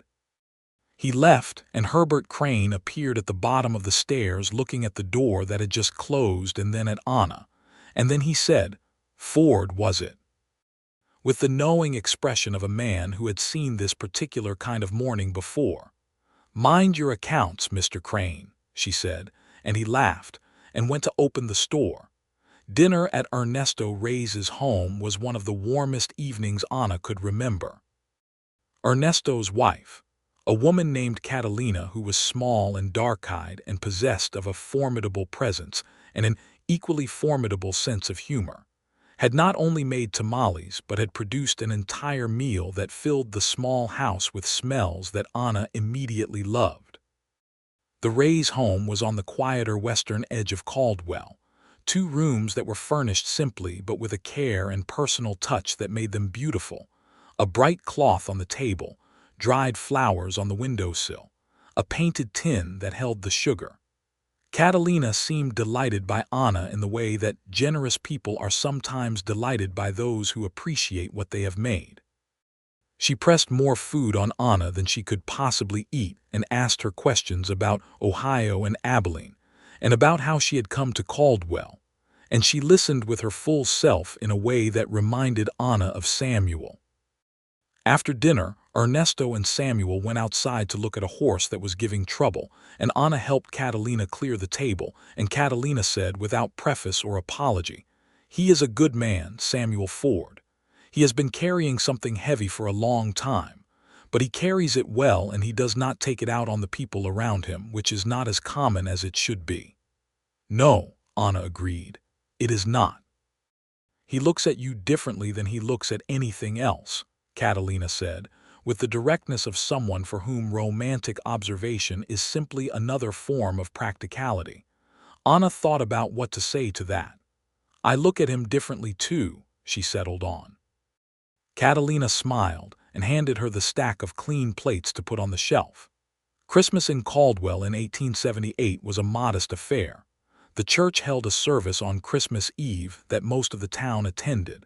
[SPEAKER 1] He left, and Herbert Crane appeared at the bottom of the stairs looking at the door that had just closed and then at Anna. And then he said, Ford, was it? With the knowing expression of a man who had seen this particular kind of morning before. Mind your accounts, Mr. Crane, she said, and he laughed and went to open the store. Dinner at Ernesto Reyes's home was one of the warmest evenings Anna could remember. Ernesto's wife, a woman named Catalina who was small and dark-eyed and possessed of a formidable presence and an equally formidable sense of humor, had not only made tamales but had produced an entire meal that filled the small house with smells that Anna immediately loved. The Reyes home was on the quieter western edge of Caldwell, 2 rooms that were furnished simply but with a care and personal touch that made them beautiful, a bright cloth on the table, dried flowers on the windowsill, a painted tin that held the sugar. Catalina seemed delighted by Anna in the way that generous people are sometimes delighted by those who appreciate what they have made. She pressed more food on Anna than she could possibly eat and asked her questions about Ohio and Abilene, and about how she had come to Caldwell, and she listened with her full self in a way that reminded Anna of Samuel. After dinner, Ernesto and Samuel went outside to look at a horse that was giving trouble, and Anna helped Catalina clear the table, and Catalina said without preface or apology, He is a good man, Samuel Ford. He has been carrying something heavy for a long time, but he carries it well and he does not take it out on the people around him, which is not as common as it should be. No, Anna agreed, it is not. He looks at you differently than he looks at anything else, Catalina said, with the directness of someone for whom romantic observation is simply another form of practicality. Anna thought about what to say to that. I look at him differently too, she settled on. Catalina smiled and handed her the stack of clean plates to put on the shelf. Christmas in Caldwell in 1878 was a modest affair. The church held a service on Christmas Eve that most of the town attended,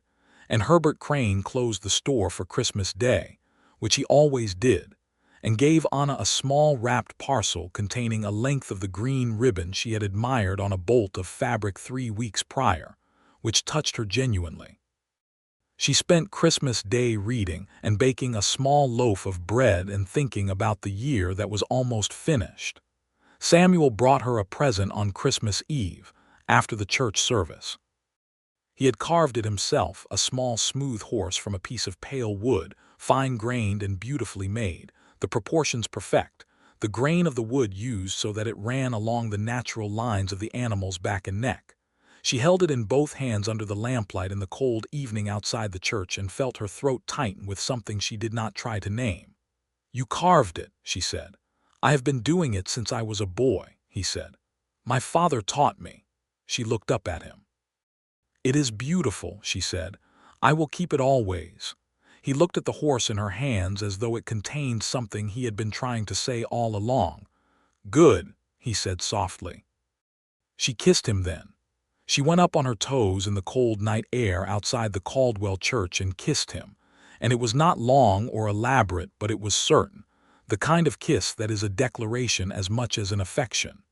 [SPEAKER 1] and Herbert Crane closed the store for Christmas Day, which he always did, and gave Anna a small wrapped parcel containing a length of the green ribbon she had admired on a bolt of fabric 3 weeks prior, which touched her genuinely. She spent Christmas Day reading and baking a small loaf of bread and thinking about the year that was almost finished. Samuel brought her a present on Christmas Eve, after the church service. He had carved it himself, a small smooth horse from a piece of pale wood, fine-grained and beautifully made, the proportions perfect, the grain of the wood used so that it ran along the natural lines of the animal's back and neck. She held it in both hands under the lamplight in the cold evening outside the church and felt her throat tighten with something she did not try to name. You carved it, she said. I have been doing it since I was a boy, he said. My father taught me. She looked up at him. It is beautiful, she said. I will keep it always. He looked at the horse in her hands as though it contained something he had been trying to say all along. Good, he said softly. She kissed him then. She went up on her toes in the cold night air outside the Caldwell church and kissed him, and it was not long or elaborate, but it was certain, the kind of kiss that is a declaration as much as an affection.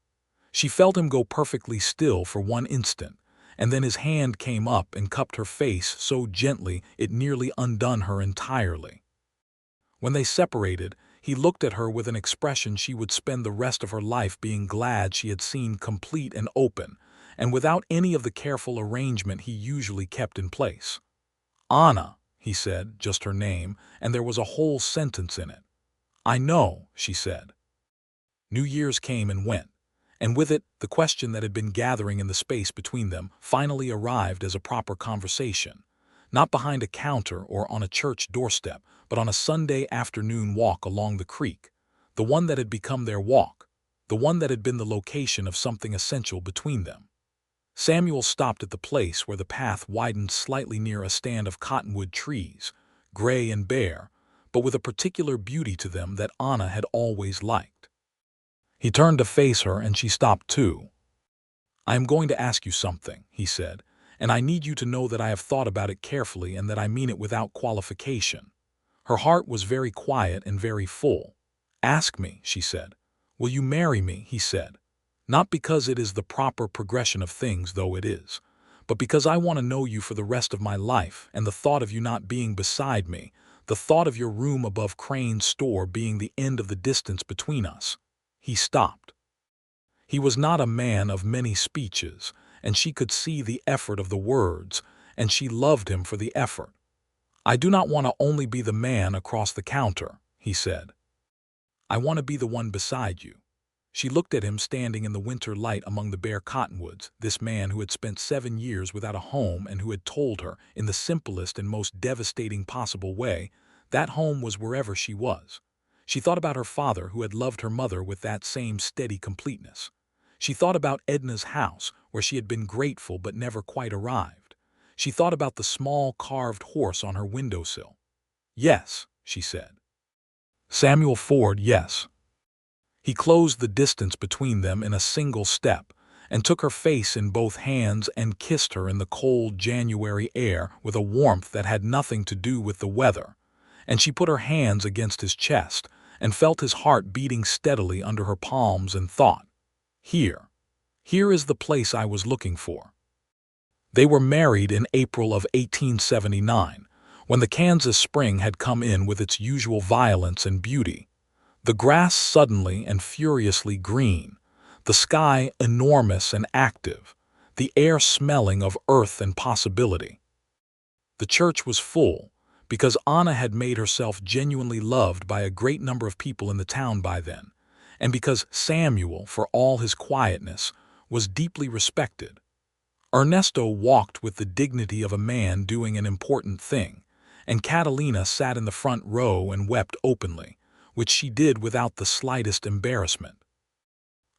[SPEAKER 1] She felt him go perfectly still for one instant, and then his hand came up and cupped her face so gently it nearly undone her entirely. When they separated, He looked at her with an expression she would spend the rest of her life being glad she had seen complete and open, and without any of the careful arrangement he usually kept in place. "Anna," he said, just her name, and there was a whole sentence in it. "I know," she said. New Year's came and went, and with it, the question that had been gathering in the space between them finally arrived as a proper conversation, not behind a counter or on a church doorstep, but on a Sunday afternoon walk along the creek, the one that had become their walk, the one that had been the location of something essential between them. Samuel stopped at the place where the path widened slightly near a stand of cottonwood trees, gray and bare, but with a particular beauty to them that Anna had always liked. He turned to face her, and she stopped too. "I am going to ask you something," he said, "and I need you to know that I have thought about it carefully and that I mean it without qualification." Her heart was very quiet and very full. "Ask me," she said. "Will you marry me?" he said. "Not because it is the proper progression of things, though it is, but because I want to know you for the rest of my life, and the thought of you not being beside me, the thought of your room above Crane's store being the end of the distance between us." He stopped. He was not a man of many speeches, and she could see the effort of the words, and she loved him for the effort. "I do not want to only be the man across the counter," he said. "I want to be the one beside you." She looked at him standing in the winter light among the bare cottonwoods, this man who had spent 7 years without a home and who had told her, in the simplest and most devastating possible way, that home was wherever she was. She thought about her father who had loved her mother with that same steady completeness. She thought about Edna's house, where she had been grateful but never quite arrived. She thought about the small carved horse on her windowsill. "Yes," she said. "Samuel Ford, yes." He closed the distance between them in a single step, and took her face in both hands and kissed her in the cold January air with a warmth that had nothing to do with the weather, and she put her hands against his chest and felt his heart beating steadily under her palms and thought, Here is the place I was looking for." They were married in April of 1879, when the Kansas spring had come in with its usual violence and beauty. The grass suddenly and furiously green, the sky enormous and active, the air smelling of earth and possibility. The church was full, because Anna had made herself genuinely loved by a great number of people in the town by then, and because Samuel, for all his quietness, was deeply respected. Ernesto walked with the dignity of a man doing an important thing, and Catalina sat in the front row and wept openly, which she did without the slightest embarrassment.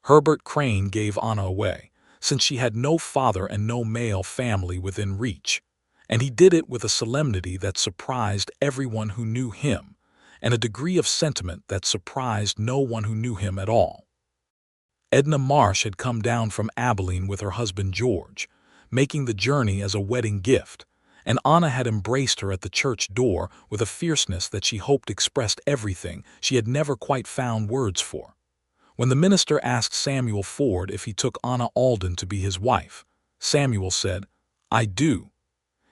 [SPEAKER 1] Herbert Crane gave Anna away, since she had no father and no male family within reach, and he did it with a solemnity that surprised everyone who knew him, and a degree of sentiment that surprised no one who knew him at all. Edna Marsh had come down from Abilene with her husband George, making the journey as a wedding gift, and Anna had embraced her at the church door with a fierceness that she hoped expressed everything she had never quite found words for. When the minister asked Samuel Ford if he took Anna Alden to be his wife, Samuel said, "I do,"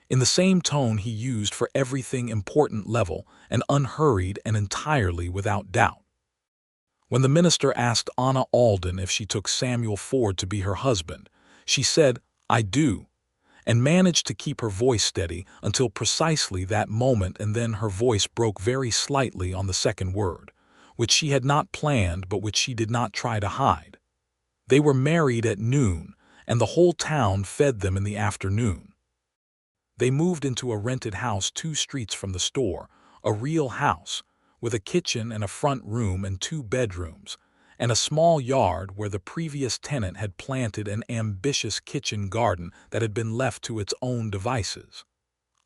[SPEAKER 1] in the same tone he used for everything important, level and unhurried and entirely without doubt. When the minister asked Anna Alden if she took Samuel Ford to be her husband, she said, "I do," and managed to keep her voice steady until precisely that moment, and then her voice broke very slightly on the second word, which she had not planned but which she did not try to hide. They were married at noon, and the whole town fed them in the afternoon. They moved into a rented house 2 streets from the store, a real house, with a kitchen and a front room and 2 bedrooms, and a small yard where the previous tenant had planted an ambitious kitchen garden that had been left to its own devices.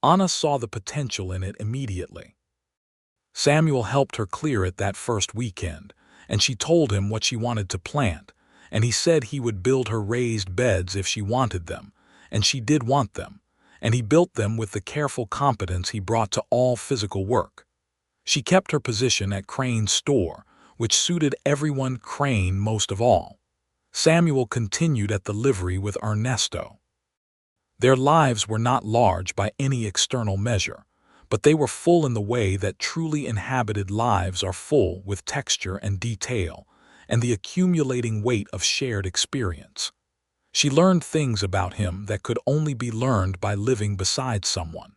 [SPEAKER 1] Anna saw the potential in it immediately. Samuel helped her clear it that first weekend, and she told him what she wanted to plant, and he said he would build her raised beds if she wanted them, and she did want them, and he built them with the careful competence he brought to all physical work. She kept her position at Crane's store, which suited everyone Crane most of all. Samuel continued at the livery with Ernesto. Their lives were not large by any external measure, but they were full in the way that truly inhabited lives are full, with texture and detail, and the accumulating weight of shared experience. She learned things about him that could only be learned by living beside someone.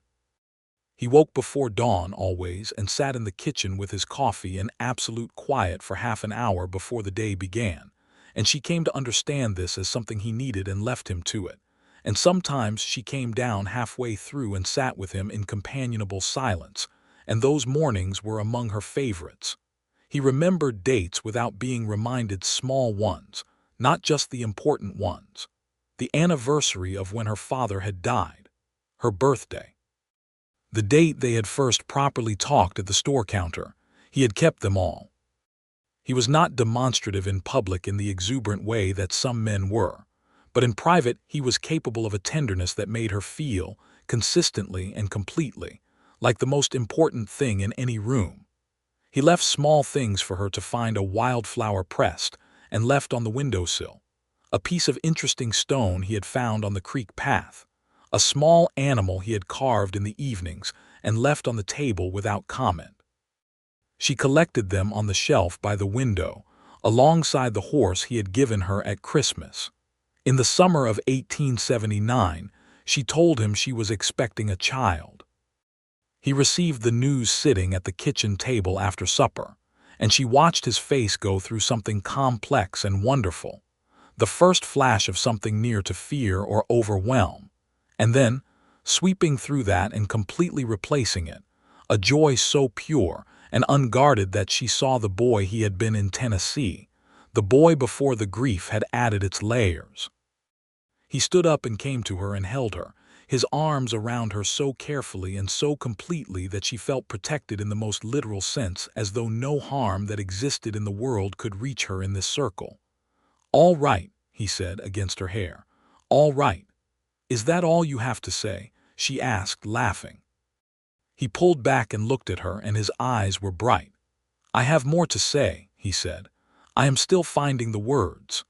[SPEAKER 1] He woke before dawn always and sat in the kitchen with his coffee in absolute quiet for half an hour before the day began, and she came to understand this as something he needed and left him to it. And sometimes she came down halfway through and sat with him in companionable silence, and those mornings were among her favorites. He remembered dates without being reminded, small ones, not just the important ones. The anniversary of when her father had died, her birthday, the date they had first properly talked at the store counter. He had kept them all. He was not demonstrative in public in the exuberant way that some men were, but in private he was capable of a tenderness that made her feel, consistently and completely, like the most important thing in any room. He left small things for her to find: a wildflower pressed and left on the windowsill, a piece of interesting stone he had found on the creek path, a small animal he had carved in the evenings and left on the table without comment. She collected them on the shelf by the window, alongside the horse he had given her at Christmas. In the summer of 1879, she told him she was expecting a child. He received the news sitting at the kitchen table after supper, and she watched his face go through something complex and wonderful, the first flash of something near to fear or overwhelm, and then, sweeping through that and completely replacing it, a joy so pure and unguarded that she saw the boy he had been in Tennessee, the boy before the grief had added its layers. He stood up and came to her and held her, his arms around her so carefully and so completely that she felt protected in the most literal sense, as though no harm that existed in the world could reach her in this circle. "All right," he said against her hair. "All right. Is that all you have to say?" she asked, laughing. He pulled back and looked at her, and his eyes were bright. "I have more to say," he said. "I am still finding the words."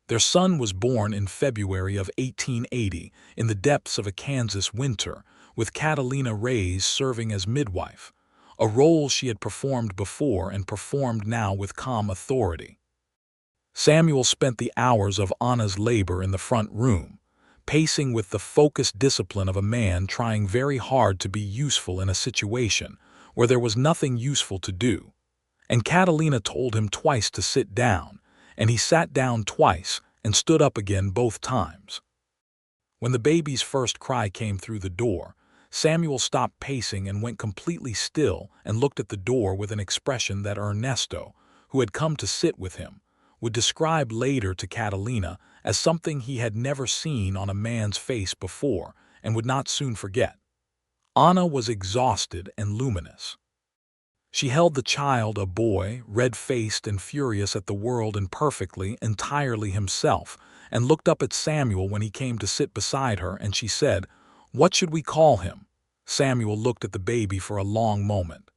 [SPEAKER 1] Their son was born in February of 1880 in the depths of a Kansas winter, with Catalina Reyes serving as midwife, a role she had performed before and performed now with calm authority. Samuel spent the hours of Anna's labor in the front room, pacing with the focused discipline of a man trying very hard to be useful in a situation where there was nothing useful to do. And Catalina told him twice to sit down, and he sat down twice and stood up again both times. When the baby's first cry came through the door, Samuel stopped pacing and went completely still and looked at the door with an expression that Ernesto, who had come to sit with him, would describe later to Catalina as something he had never seen on a man's face before and would not soon forget. Anna was exhausted and luminous. She held the child, a boy, red-faced and furious at the world and perfectly, entirely himself, and looked up at Samuel when he came to sit beside her, and she said, "What should we call him?" Samuel looked at the baby for a long moment.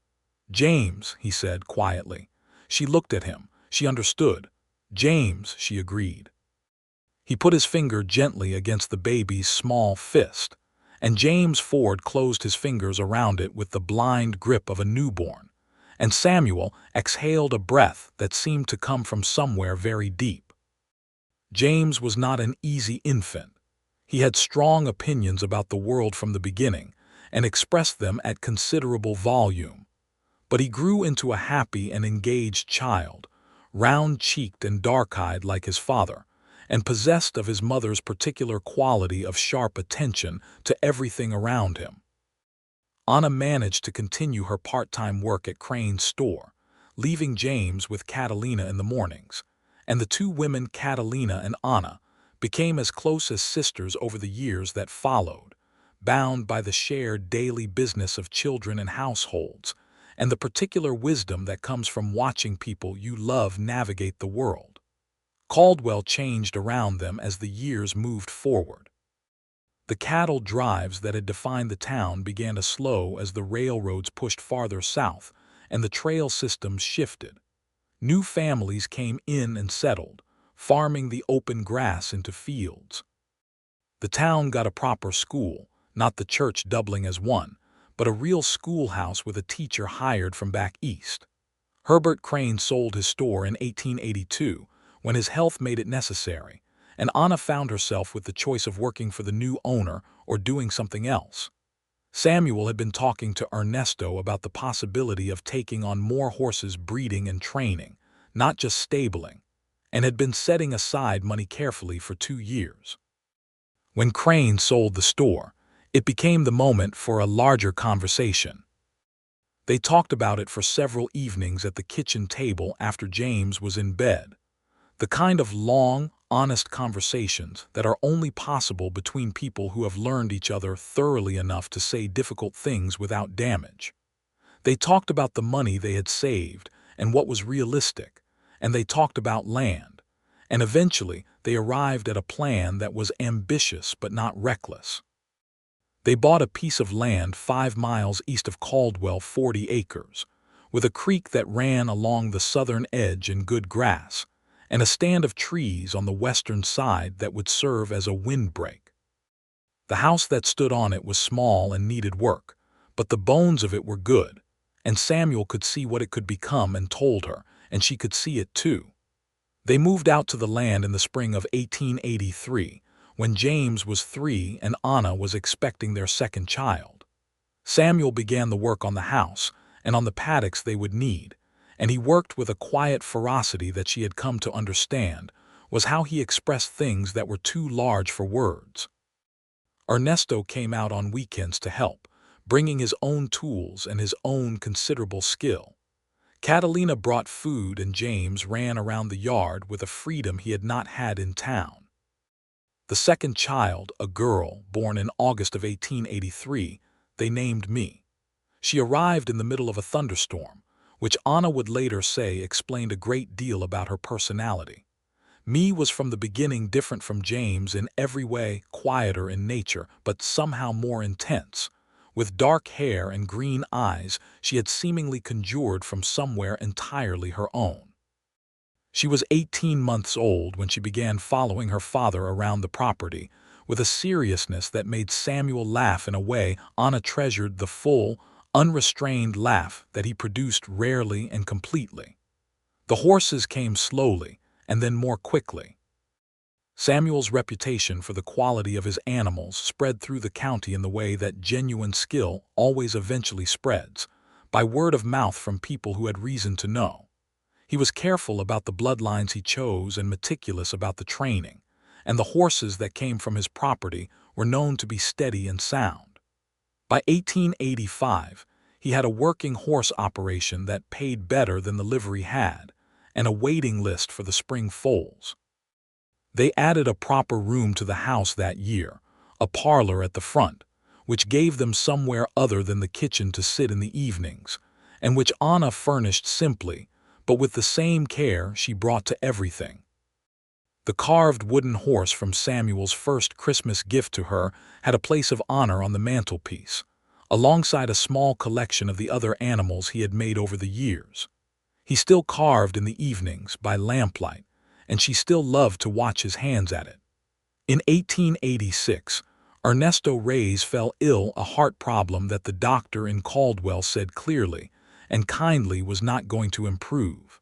[SPEAKER 1] "James," he said quietly. She looked at him. She understood. "James," she agreed. He put his finger gently against the baby's small fist, and James Ford closed his fingers around it with the blind grip of a newborn. And Samuel exhaled a breath that seemed to come from somewhere very deep. James was not an easy infant. He had strong opinions about the world from the beginning and expressed them at considerable volume. But he grew into a happy and engaged child, round-cheeked and dark-eyed like his father, and possessed of his mother's particular quality of sharp attention to everything around him. Anna managed to continue her part-time work at Crane's store, leaving James with Catalina in the mornings, and the two women, Catalina and Anna, became as close as sisters over the years that followed, bound by the shared daily business of children and households, and the particular wisdom that comes from watching people you love navigate the world. Caldwell changed around them as the years moved forward. The cattle drives that had defined the town began to slow as the railroads pushed farther south and the trail systems shifted. New families came in and settled, farming the open grass into fields. The town got a proper school, not the church doubling as one, but a real schoolhouse with a teacher hired from back east. Herbert Crane sold his store in 1882 when his health made it necessary, and Anna found herself with the choice of working for the new owner or doing something else. Samuel had been talking to Ernesto about the possibility of taking on more horses breeding and training, not just stabling, and had been setting aside money carefully for 2 years. When Crane sold the store, it became the moment for a larger conversation. They talked about it for several evenings at the kitchen table after James was in bed. The kind of long, honest conversations that are only possible between people who have learned each other thoroughly enough to say difficult things without damage. They talked about the money they had saved and what was realistic, and they talked about land, and eventually they arrived at a plan that was ambitious but not reckless. They bought a piece of land 5 miles east of Caldwell, 40 acres, with a creek that ran along the southern edge in good grass, and a stand of trees on the western side that would serve as a windbreak. The house that stood on it was small and needed work, but the bones of it were good, and Samuel could see what it could become and told her, and she could see it too. They moved out to the land in the spring of 1883, when James was 3 and Anna was expecting their second child. Samuel began the work on the house and on the paddocks they would need, and he worked with a quiet ferocity that she had come to understand was how he expressed things that were too large for words. Ernesto came out on weekends to help, bringing his own tools and his own considerable skill. Catalina brought food and James ran around the yard with a freedom he had not had in town. The second child, a girl born in August of 1883, they named Me. She arrived in the middle of a thunderstorm, which Anna would later say explained a great deal about her personality. Me was from the beginning different from James in every way, quieter in nature, but somehow more intense. With dark hair and green eyes she had seemingly conjured from somewhere entirely her own. She was 18 months old when she began following her father around the property, with a seriousness that made Samuel laugh in a way Anna treasured the full, unrestrained laugh that he produced rarely and completely. The horses came slowly, and then more quickly. Samuel's reputation for the quality of his animals spread through the county in the way that genuine skill always eventually spreads, by word of mouth from people who had reason to know. He was careful about the bloodlines he chose and meticulous about the training, and the horses that came from his property were known to be steady and sound. By 1885, he had a working horse operation that paid better than the livery had, and a waiting list for the spring foals. They added a proper room to the house that year, a parlor at the front, which gave them somewhere other than the kitchen to sit in the evenings, and which Anna furnished simply, but with the same care she brought to everything. The carved wooden horse from Samuel's first Christmas gift to her had a place of honor on the mantelpiece, alongside a small collection of the other animals he had made over the years. He still carved in the evenings by lamplight, and she still loved to watch his hands at it. In 1886, Ernesto Reyes fell ill, a heart problem that the doctor in Caldwell said clearly and kindly was not going to improve.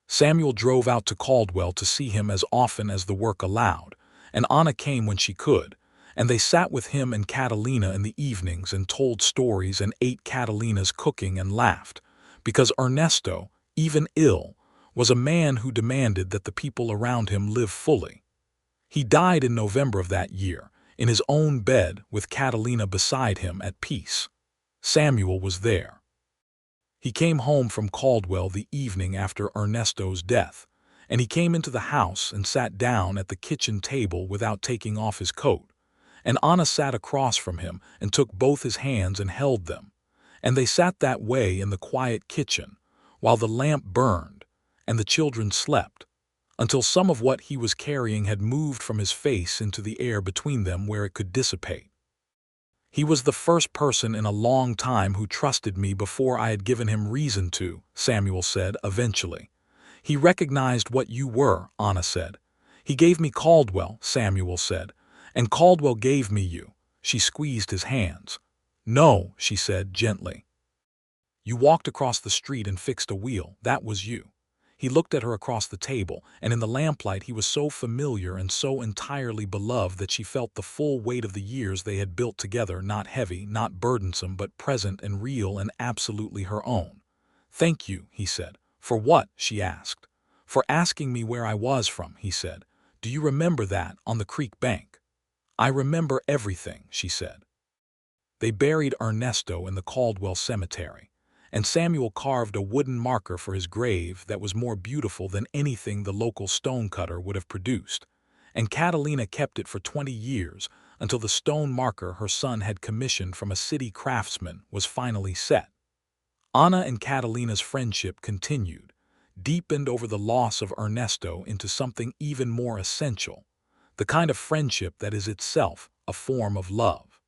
[SPEAKER 1] Samuel drove out to Caldwell to see him as often as the work allowed, and Anna came when she could, and they sat with him and Catalina in the evenings and told stories and ate Catalina's cooking and laughed, because Ernesto, even ill, was a man who demanded that the people around him live fully. He died in November of that year, in his own bed with Catalina beside him at peace. Samuel was there. He came home from Caldwell the evening after Ernesto's death, and he came into the house and sat down at the kitchen table without taking off his coat, and Anna sat across from him and took both his hands and held them, and they sat that way in the quiet kitchen, while the lamp burned, and the children slept, until some of what he was carrying had moved from his face into the air between them where it could dissipate. He was the first person in a long time who trusted me before I had given him reason to, Samuel said eventually. He recognized what you were, Anna said. He gave me Caldwell, Samuel said, and Caldwell gave me you. She squeezed his hands. "No," she said gently. "You walked across the street and fixed a wheel. That was you." He looked at her across the table, and in the lamplight he was so familiar and so entirely beloved that she felt the full weight of the years they had built together, not heavy, not burdensome, but present and real and absolutely her own. "Thank you," he said. "For what?" she asked. "For asking me where I was from," he said. "Do you remember that, on the creek bank?" "I remember everything," she said. They buried Ernesto in the Caldwell cemetery, and Samuel carved a wooden marker for his grave that was more beautiful than anything the local stonecutter would have produced, and Catalina kept it for 20 years until the stone marker her son had commissioned from a city craftsman was finally set. Anna and Catalina's friendship continued, deepened over the loss of Ernesto into something even more essential, the kind of friendship that is itself a form of love.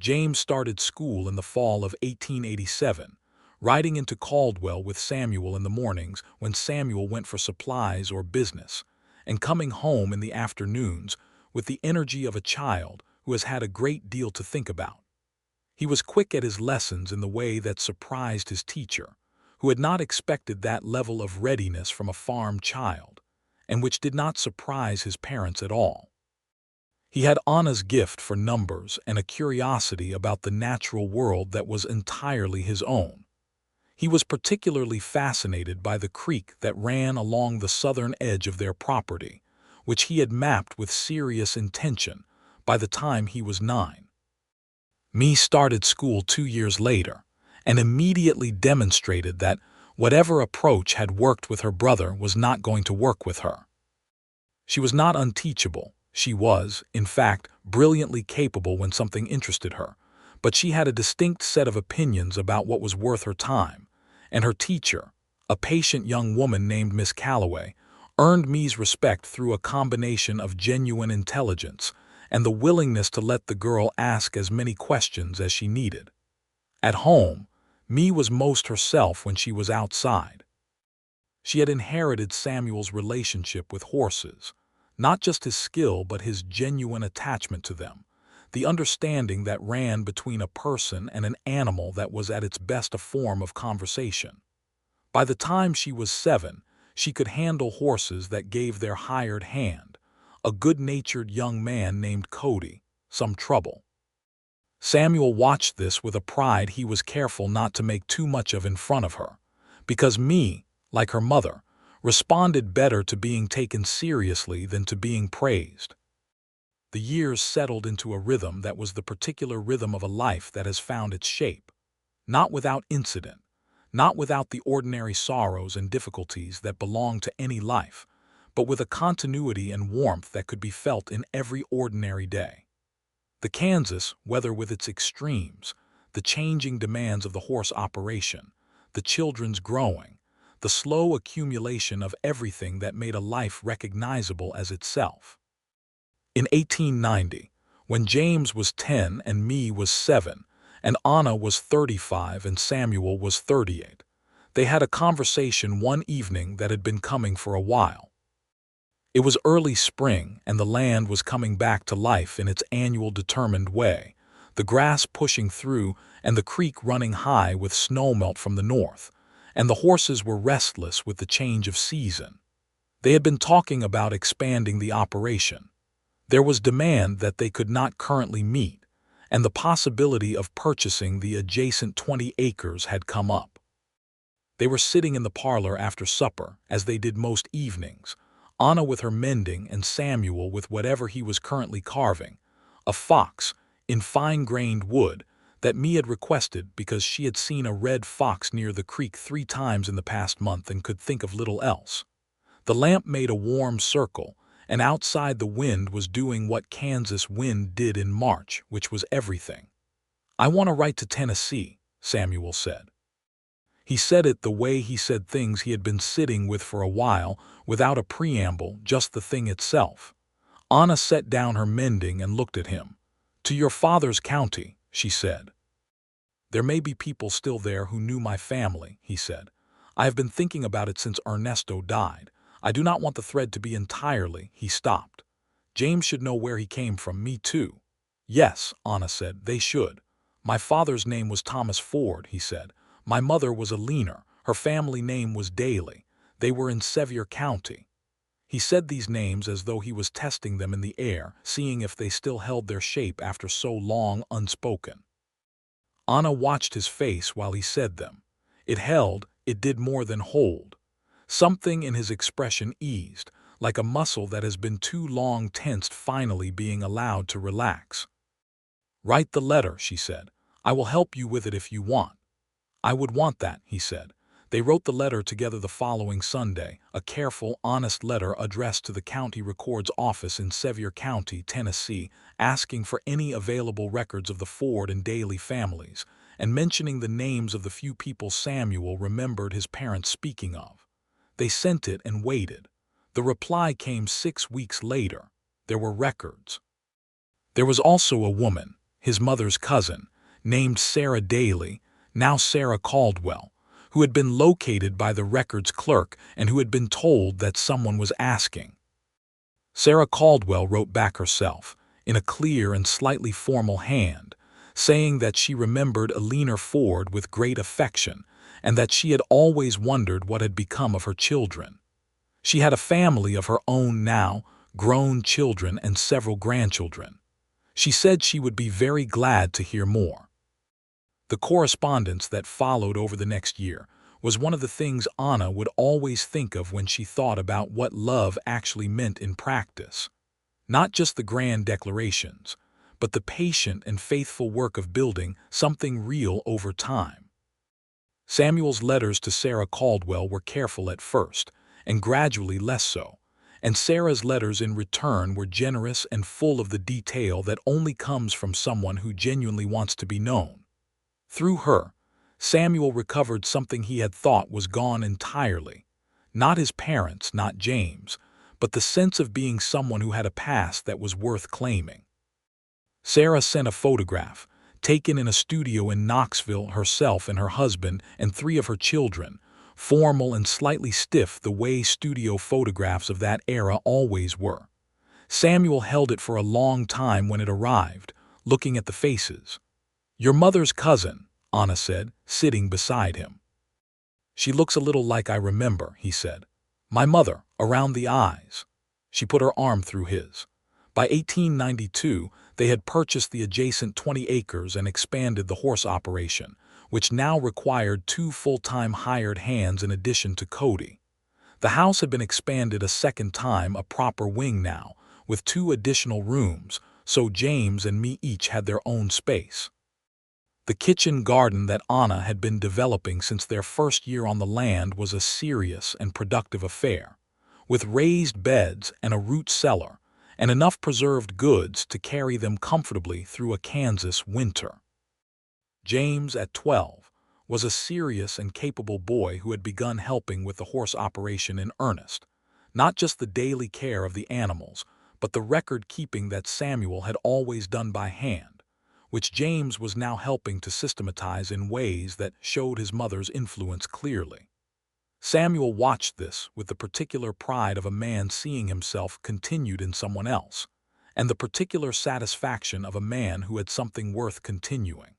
[SPEAKER 1] James started school in the fall of 1887, riding into Caldwell with Samuel in the mornings when Samuel went for supplies or business, and coming home in the afternoons with the energy of a child who has had a great deal to think about. He was quick at his lessons in the way that surprised his teacher, who had not expected that level of readiness from a farm child, and which did not surprise his parents at all. He had Anna's gift for numbers and a curiosity about the natural world that was entirely his own. He was particularly fascinated by the creek that ran along the southern edge of their property, which he had mapped with serious intention by the time he was 9. Me started school 2 years later, and immediately demonstrated that whatever approach had worked with her brother was not going to work with her. She was not unteachable. She was, in fact, brilliantly capable when something interested her, but she had a distinct set of opinions about what was worth her time, and her teacher, a patient young woman named Miss Calloway, earned me's respect through a combination of genuine intelligence and the willingness to let the girl ask as many questions as she needed. At home, me was most herself when she was outside. She had inherited Samuel's relationship with horses, not just his skill but his genuine attachment to them, the understanding that ran between a person and an animal that was at its best a form of conversation. By the time she was 7, she could handle horses that gave their hired hand, a good-natured young man named Cody, some trouble. Samuel watched this with a pride he was careful not to make too much of in front of her, because me, like her mother, responded better to being taken seriously than to being praised. The years settled into a rhythm that was the particular rhythm of a life that has found its shape, not without incident, not without the ordinary sorrows and difficulties that belong to any life, but with a continuity and warmth that could be felt in every ordinary day. The Kansas, whether with its extremes, the changing demands of the horse operation, the children's growing, the slow accumulation of everything that made a life recognizable as itself. In 1890, when James was 10 and me was 7, and Anna was 35 and Samuel was 38, they had a conversation one evening that had been coming for a while. It was early spring, and the land was coming back to life in its annual determined way, the grass pushing through and the creek running high with snowmelt from the north, and the horses were restless with the change of season. They had been talking about expanding the operation. There was demand that they could not currently meet, and the possibility of purchasing the adjacent 20 acres had come up. They were sitting in the parlor after supper, as they did most evenings, Anna with her mending and Samuel with whatever he was currently carving, a fox, in fine-grained wood, that me had requested because she had seen a red fox near the creek 3 times in the past month and could think of little else. The lamp made a warm circle, and outside the wind was doing what Kansas wind did in March, which was everything. "I want to write to Tennessee," Samuel said. He said it the way he said things he had been sitting with for a while, without a preamble, just the thing itself. Anna set down her mending and looked at him. "To your father's county," she said. "There may be people still there who knew my family," he said. "I have been thinking about it since Ernesto died. I do not want the thread to be entirely—" He stopped. "James should know where he came from, me too." "Yes," Anna said, "they should. My father's name was Thomas Ford, he said. My mother was a Leaner. Her family name was Daly. They were in Sevier County. He said these names as though he was testing them in the air, seeing if they still held their shape after so long unspoken. Anna watched his face while he said them. It held, it did more than hold. Something in his expression eased, like a muscle that has been too long tensed finally being allowed to relax. "Write the letter," she said. "I will help you with it if you want." "I would want that," he said. They wrote the letter together the following Sunday, a careful, honest letter addressed to the county record's office in Sevier County, Tennessee, asking for any available records of the Ford and Daly families, and mentioning the names of the few people Samuel remembered his parents speaking of. They sent it and waited. The reply came 6 weeks later. There were records. There was also a woman, his mother's cousin, named Sarah Daly, now Sarah Caldwell, who had been located by the records clerk and who had been told that someone was asking. Sarah Caldwell wrote back herself, in a clear and slightly formal hand, saying that she remembered Eleanor Ford with great affection and that she had always wondered what had become of her children. She had a family of her own now, grown children and several grandchildren. She said she would be very glad to hear more. The correspondence that followed over the next year was one of the things Anna would always think of when she thought about what love actually meant in practice. Not just the grand declarations, but the patient and faithful work of building something real over time. Samuel's letters to Sarah Caldwell were careful at first, and gradually less so, and Sarah's letters in return were generous and full of the detail that only comes from someone who genuinely wants to be known. Through her, Samuel recovered something he had thought was gone entirely. Not his parents, not James, but the sense of being someone who had a past that was worth claiming. Sarah sent a photograph, taken in a studio in Knoxville, herself and her husband and 3 of her children, formal and slightly stiff the way studio photographs of that era always were. Samuel held it for a long time when it arrived, looking at the faces. "Your mother's cousin," Anna said, sitting beside him. "She looks a little like I remember," he said. "My mother, around the eyes." She put her arm through his. By 1892, they had purchased the adjacent 20 acres and expanded the horse operation, which now required 2 full-time hired hands in addition to Cody. The house had been expanded a second time, a proper wing now, with 2 additional rooms, so James and me each had their own space. The kitchen garden that Anna had been developing since their first year on the land was a serious and productive affair, with raised beds and a root cellar, and enough preserved goods to carry them comfortably through a Kansas winter. James, at 12, was a serious and capable boy who had begun helping with the horse operation in earnest, not just the daily care of the animals, but the record-keeping that Samuel had always done by hand, which James was now helping to systematize in ways that showed his mother's influence clearly. Samuel watched this with the particular pride of a man seeing himself continued in someone else, and the particular satisfaction of a man who had something worth continuing.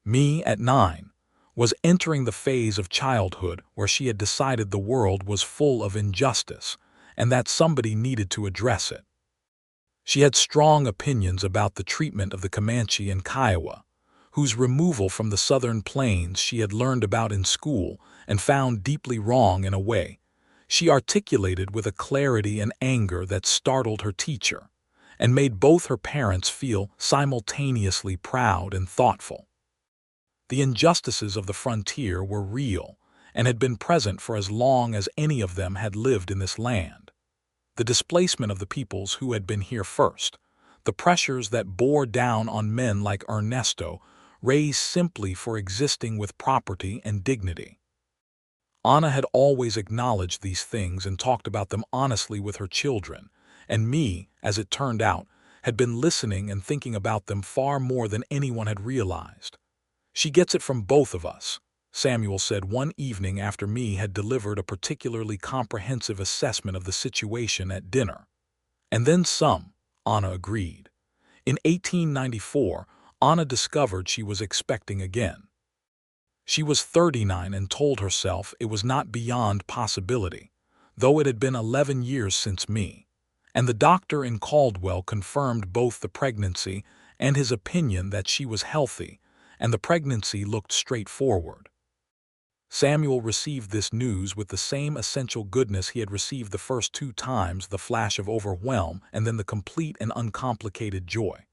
[SPEAKER 1] Me, at 9, was entering the phase of childhood where she had decided the world was full of injustice and that somebody needed to address it. She had strong opinions about the treatment of the Comanche and Kiowa, whose removal from the southern plains she had learned about in school and found deeply wrong in a way. She articulated with a clarity and anger that startled her teacher, and made both her parents feel simultaneously proud and thoughtful. The injustices of the frontier were real and had been present for as long as any of them had lived in this land. The displacement of the peoples who had been here first, the pressures that bore down on men like Ernesto, raised simply for existing with property and dignity. Anna had always acknowledged these things and talked about them honestly with her children, and me, as it turned out, had been listening and thinking about them far more than anyone had realized. "She gets it from both of us," Samuel said one evening after me had delivered a particularly comprehensive assessment of the situation at dinner. "And then some," Anna agreed. In 1894, Anna discovered she was expecting again. She was 39 and told herself it was not beyond possibility, though it had been 11 years since me. And the doctor in Caldwell confirmed both the pregnancy and his opinion that she was healthy, and the pregnancy looked straightforward. Samuel received this news with the same essential goodness he had received the first 2 times, the flash of overwhelm and then the complete and uncomplicated joy.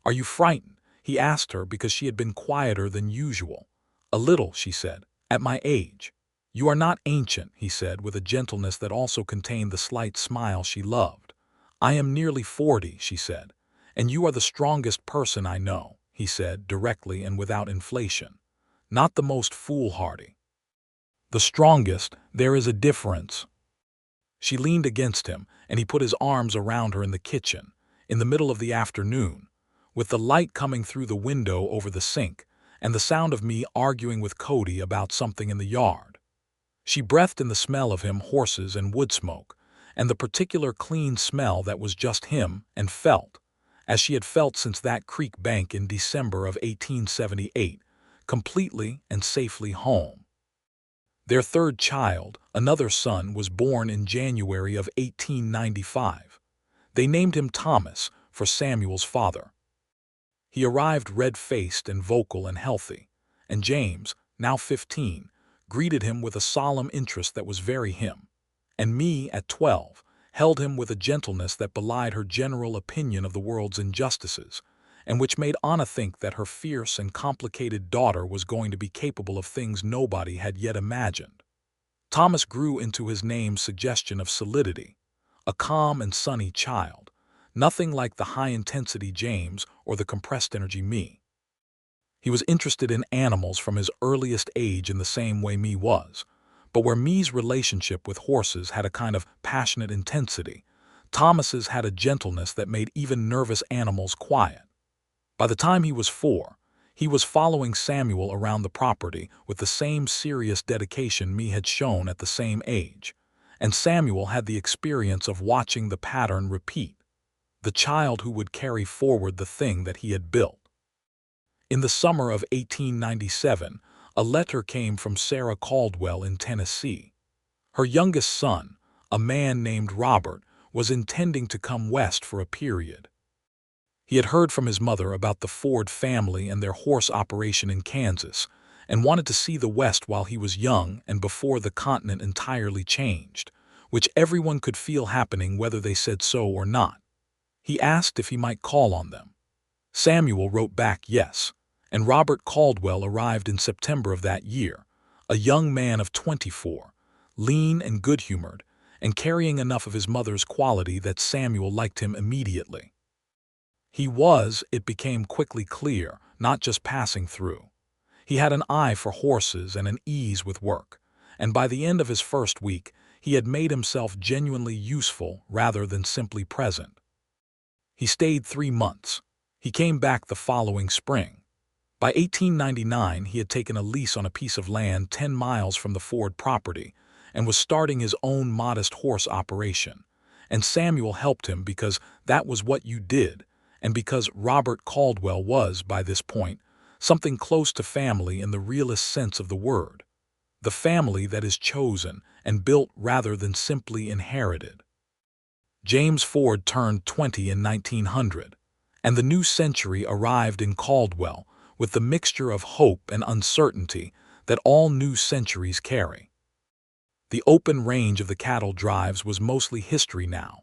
[SPEAKER 1] "Are you frightened?" he asked her, because she had been quieter than usual. "A little," she said, "at my age." "You are not ancient," he said, with a gentleness that also contained the slight smile she loved. "I am nearly 40, she said. "And you are the strongest person I know," he said, directly and without inflation. "Not the most foolhardy. The strongest. There is a difference." She leaned against him, and he put his arms around her in the kitchen, in the middle of the afternoon, with the light coming through the window over the sink, and the sound of me arguing with Cody about something in the yard. She breathed in the smell of him, horses and wood smoke, and the particular clean smell that was just him, and felt, as she had felt since that creek bank in December of 1878, completely and safely home. Their third child, another son, was born in January of 1895. They named him Thomas, for Samuel's father. He arrived red-faced and vocal and healthy, and James, now 15, greeted him with a solemn interest that was very him, and me, at 12, held him with a gentleness that belied her general opinion of the world's injustices, and which made Anna think that her fierce and complicated daughter was going to be capable of things nobody had yet imagined. Thomas grew into his name's suggestion of solidity, a calm and sunny child, nothing like the high-intensity James or the compressed-energy me. He was interested in animals from his earliest age in the same way me was, but where me's relationship with horses had a kind of passionate intensity, Thomas's had a gentleness that made even nervous animals quiet. By the time he was 4, he was following Samuel around the property with the same serious dedication me had shown at the same age, and Samuel had the experience of watching the pattern repeat, the child who would carry forward the thing that he had built. In the summer of 1897, a letter came from Sarah Caldwell in Tennessee. Her youngest son, a man named Robert, was intending to come west for a period. He had heard from his mother about the Ford family and their horse operation in Kansas, and wanted to see the West while he was young and before the continent entirely changed, which everyone could feel happening whether they said so or not. He asked if he might call on them. Samuel wrote back yes, and Robert Caldwell arrived in September of that year, a young man of 24, lean and good-humored, and carrying enough of his mother's quality that Samuel liked him immediately. He was, it became quickly clear, not just passing through. He had an eye for horses and an ease with work, and by the end of his first week, he had made himself genuinely useful rather than simply present. He stayed 3 months. He came back the following spring. By 1899, he had taken a lease on a piece of land 10 miles from the Ford property and was starting his own modest horse operation. And Samuel helped him because that was what you did, and because Robert Caldwell was, by this point, something close to family in the realest sense of the word. The family that is chosen and built rather than simply inherited. James Ford turned 20 in 1900, and the new century arrived in Caldwell with the mixture of hope and uncertainty that all new centuries carry. The open range of the cattle drives was mostly history now.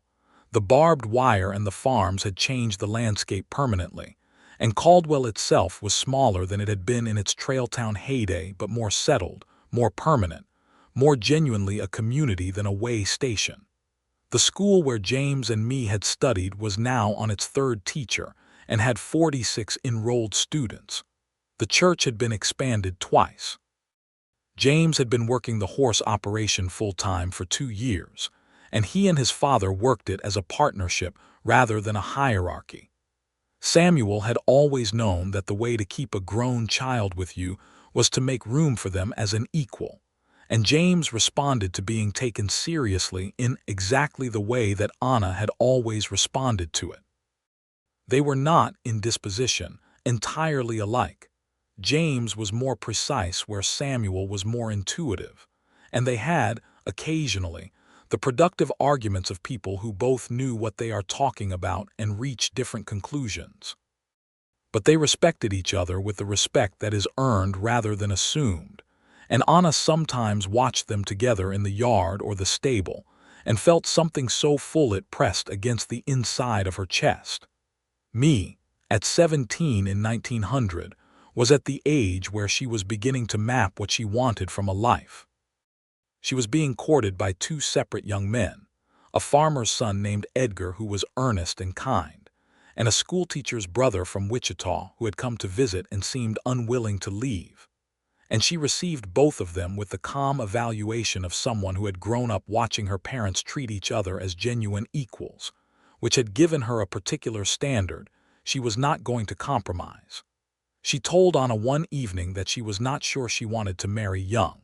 [SPEAKER 1] The barbed wire and the farms had changed the landscape permanently, and Caldwell itself was smaller than it had been in its trail town heyday, but more settled, more permanent, more genuinely a community than a way station. The school where James and me had studied was now on its 3rd teacher and had 46 enrolled students. The church had been expanded twice. James had been working the horse operation full-time for 2 years, and he and his father worked it as a partnership rather than a hierarchy. Samuel had always known that the way to keep a grown child with you was to make room for them as an equal, and James responded to being taken seriously in exactly the way that Anna had always responded to it. They were not, in disposition, entirely alike. James was more precise where Samuel was more intuitive, and they had, occasionally, the productive arguments of people who both knew what they are talking about and reached different conclusions. But they respected each other with the respect that is earned rather than assumed, and Anna sometimes watched them together in the yard or the stable, and felt something so full it pressed against the inside of her chest. Me, at 17 in 1900, was at the age where she was beginning to map what she wanted from a life. She was being courted by two separate young men, a farmer's son named Edgar who was earnest and kind, and a schoolteacher's brother from Wichita who had come to visit and seemed unwilling to leave. And she received both of them with the calm evaluation of someone who had grown up watching her parents treat each other as genuine equals, which had given her a particular standard she was not going to compromise. She told Anna one evening that she was not sure she wanted to marry young.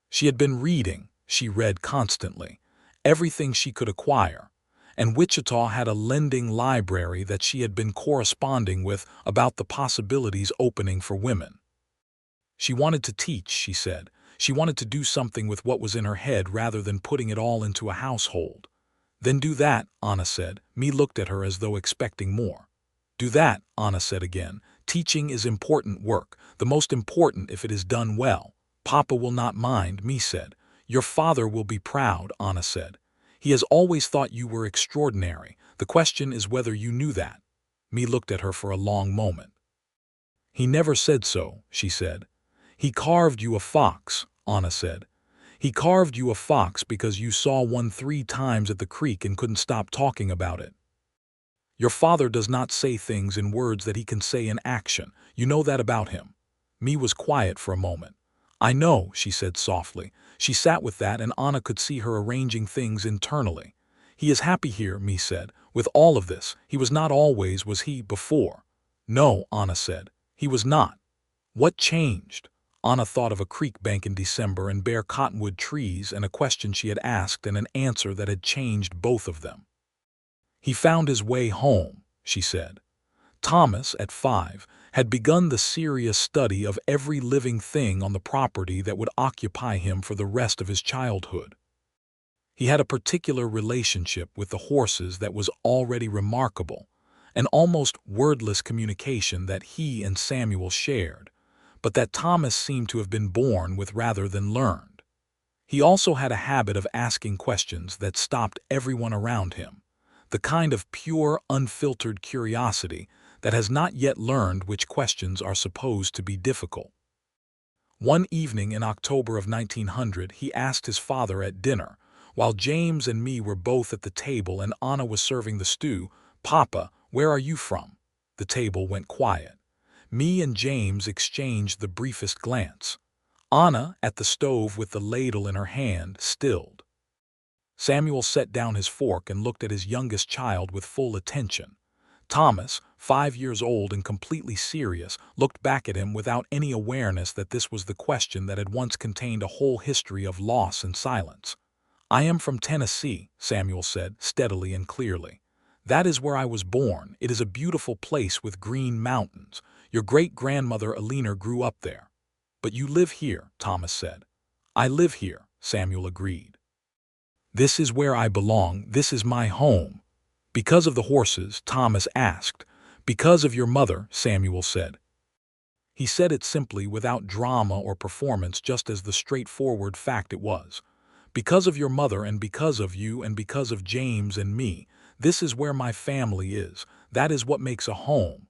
[SPEAKER 1] She had been reading, she read constantly, everything she could acquire, and Wichita had a lending library that she had been corresponding with about the possibilities opening for women. She wanted to teach, she said. She wanted to do something with what was in her head rather than putting it all into a household. Then do that, Anna said. Me looked at her as though expecting more. Do that, Anna said again. Teaching is important work, the most important if it is done well. Papa will not mind, me said. Your father will be proud, Anna said. He has always thought you were extraordinary. The question is whether you knew that. Me looked at her for a long moment. He never said so, she said. He carved you a fox, Anna said. He carved you a fox because you saw one 3 times at the creek and couldn't stop talking about it. Your father does not say things in words that he can say in action. You know that about him. Me was quiet for a moment. I know, she said softly. She sat with that and Anna could see her arranging things internally. He is happy here, me said. With all of this, he was not always, was he, before? No, Anna said. He was not. What changed? Anna thought of a creek bank in December and bare cottonwood trees and a question she had asked and an answer that had changed both of them. He found his way home, she said. Thomas, at 5, had begun the serious study of every living thing on the property that would occupy him for the rest of his childhood. He had a particular relationship with the horses that was already remarkable, an almost wordless communication that he and Samuel shared, but that Thomas seemed to have been born with rather than learned. He also had a habit of asking questions that stopped everyone around him, the kind of pure, unfiltered curiosity that has not yet learned which questions are supposed to be difficult. One evening in October of 1900, he asked his father at dinner, while James and me were both at the table and Anna was serving the stew, "Papa, where are you from?" The table went quiet. Me and James exchanged the briefest glance. Anna, at the stove with the ladle in her hand, stilled. Samuel set down his fork and looked at his youngest child with full attention. Thomas, 5 years old and completely serious, looked back at him without any awareness that this was the question that had once contained a whole history of loss and silence. "I am from Tennessee," Samuel said, steadily and clearly. "That is where I was born. It is a beautiful place with green mountains. Your great-grandmother Alina grew up there." "But you live here," Thomas said. "I live here," Samuel agreed. "This is where I belong. This is my home." "Because of the horses?" Thomas asked. "Because of your mother," Samuel said. He said it simply, without drama or performance, just as the straightforward fact it was. "Because of your mother and because of you and because of James and me. This is where my family is. That is what makes a home."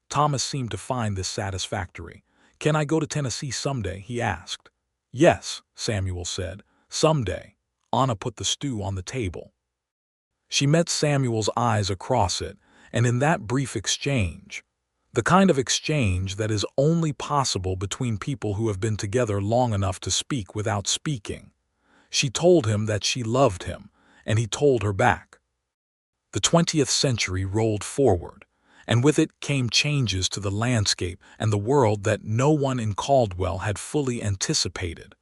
[SPEAKER 1] Thomas seemed to find this satisfactory. "Can I go to Tennessee someday?" he asked. "Yes," Samuel said. "Someday." Anna put the stew on the table. She met Samuel's eyes across it, and in that brief exchange, the kind of exchange that is only possible between people who have been together long enough to speak without speaking, she told him that she loved him, and he told her back. The 20th century rolled forward, and with it came changes to the landscape and the world that no one in Caldwell had fully anticipated,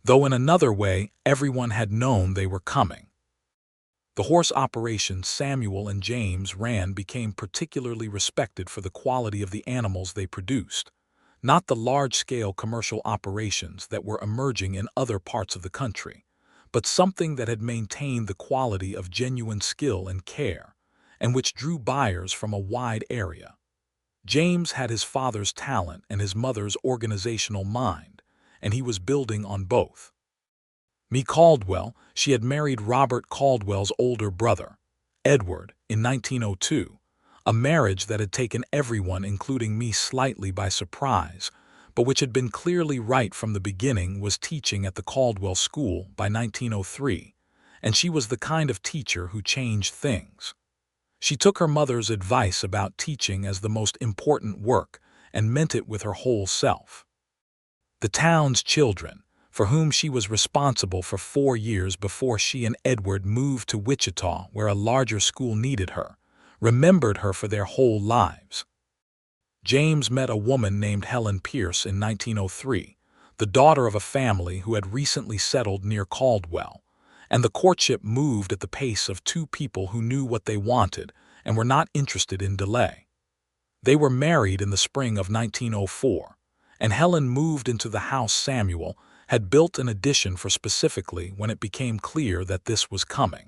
[SPEAKER 1] though in another way everyone had known they were coming. The horse operations Samuel and James ran became particularly respected for the quality of the animals they produced, not the large-scale commercial operations that were emerging in other parts of the country, but something that had maintained the quality of genuine skill and care, and which drew buyers from a wide area. James had his father's talent and his mother's organizational mind, and he was building on both. Me Caldwell, she had married Robert Caldwell's older brother, Edward, in 1902, a marriage that had taken everyone, including me, slightly by surprise, but which had been clearly right from the beginning. Was teaching at the Caldwell School by 1903, and she was the kind of teacher who changed things. She took her mother's advice about teaching as the most important work and meant it with her whole self. The town's children, for whom she was responsible for 4 years before she and Edward moved to Wichita, where a larger school needed her, remembered her for their whole lives. James met a woman named Helen Pierce in 1903, the daughter of a family who had recently settled near Caldwell, and the courtship moved at the pace of two people who knew what they wanted and were not interested in delay. They were married in the spring of 1904, and Helen moved into the house Samuel had built an addition for specifically when it became clear that this was coming.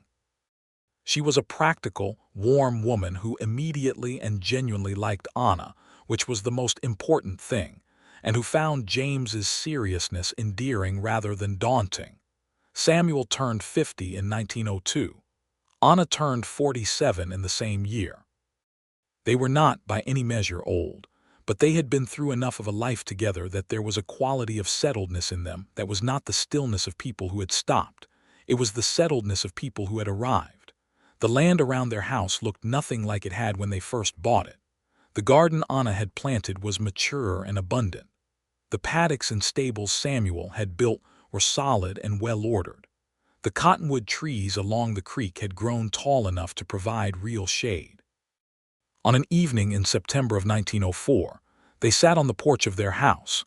[SPEAKER 1] She was a practical, warm woman who immediately and genuinely liked Anna, which was the most important thing, and who found James's seriousness endearing rather than daunting. Samuel turned 50 in 1902. Anna turned 47 in the same year. They were not, by any measure, old, but they had been through enough of a life together that there was a quality of settledness in them that was not the stillness of people who had stopped. It was the settledness of people who had arrived. The land around their house looked nothing like it had when they first bought it. The garden Anna had planted was mature and abundant. The paddocks and stables Samuel had built were solid and well-ordered. The cottonwood trees along the creek had grown tall enough to provide real shade. On an evening in September of 1904, they sat on the porch of their house,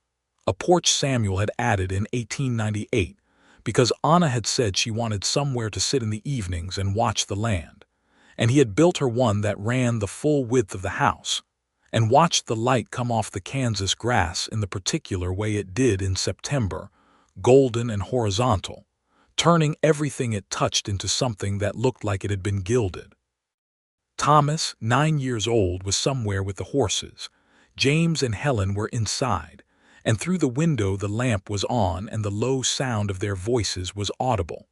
[SPEAKER 1] a porch Samuel had added in 1898 because Anna had said she wanted somewhere to sit in the evenings and watch the land, and he had built her one that ran the full width of the house and watched the light come off the Kansas grass in the particular way it did in September, golden and horizontal, turning everything it touched into something that looked like it had been gilded. Thomas, 9 years old, was somewhere with the horses. James and Helen were inside, and through the window the lamp was on and the low sound of their voices was audible.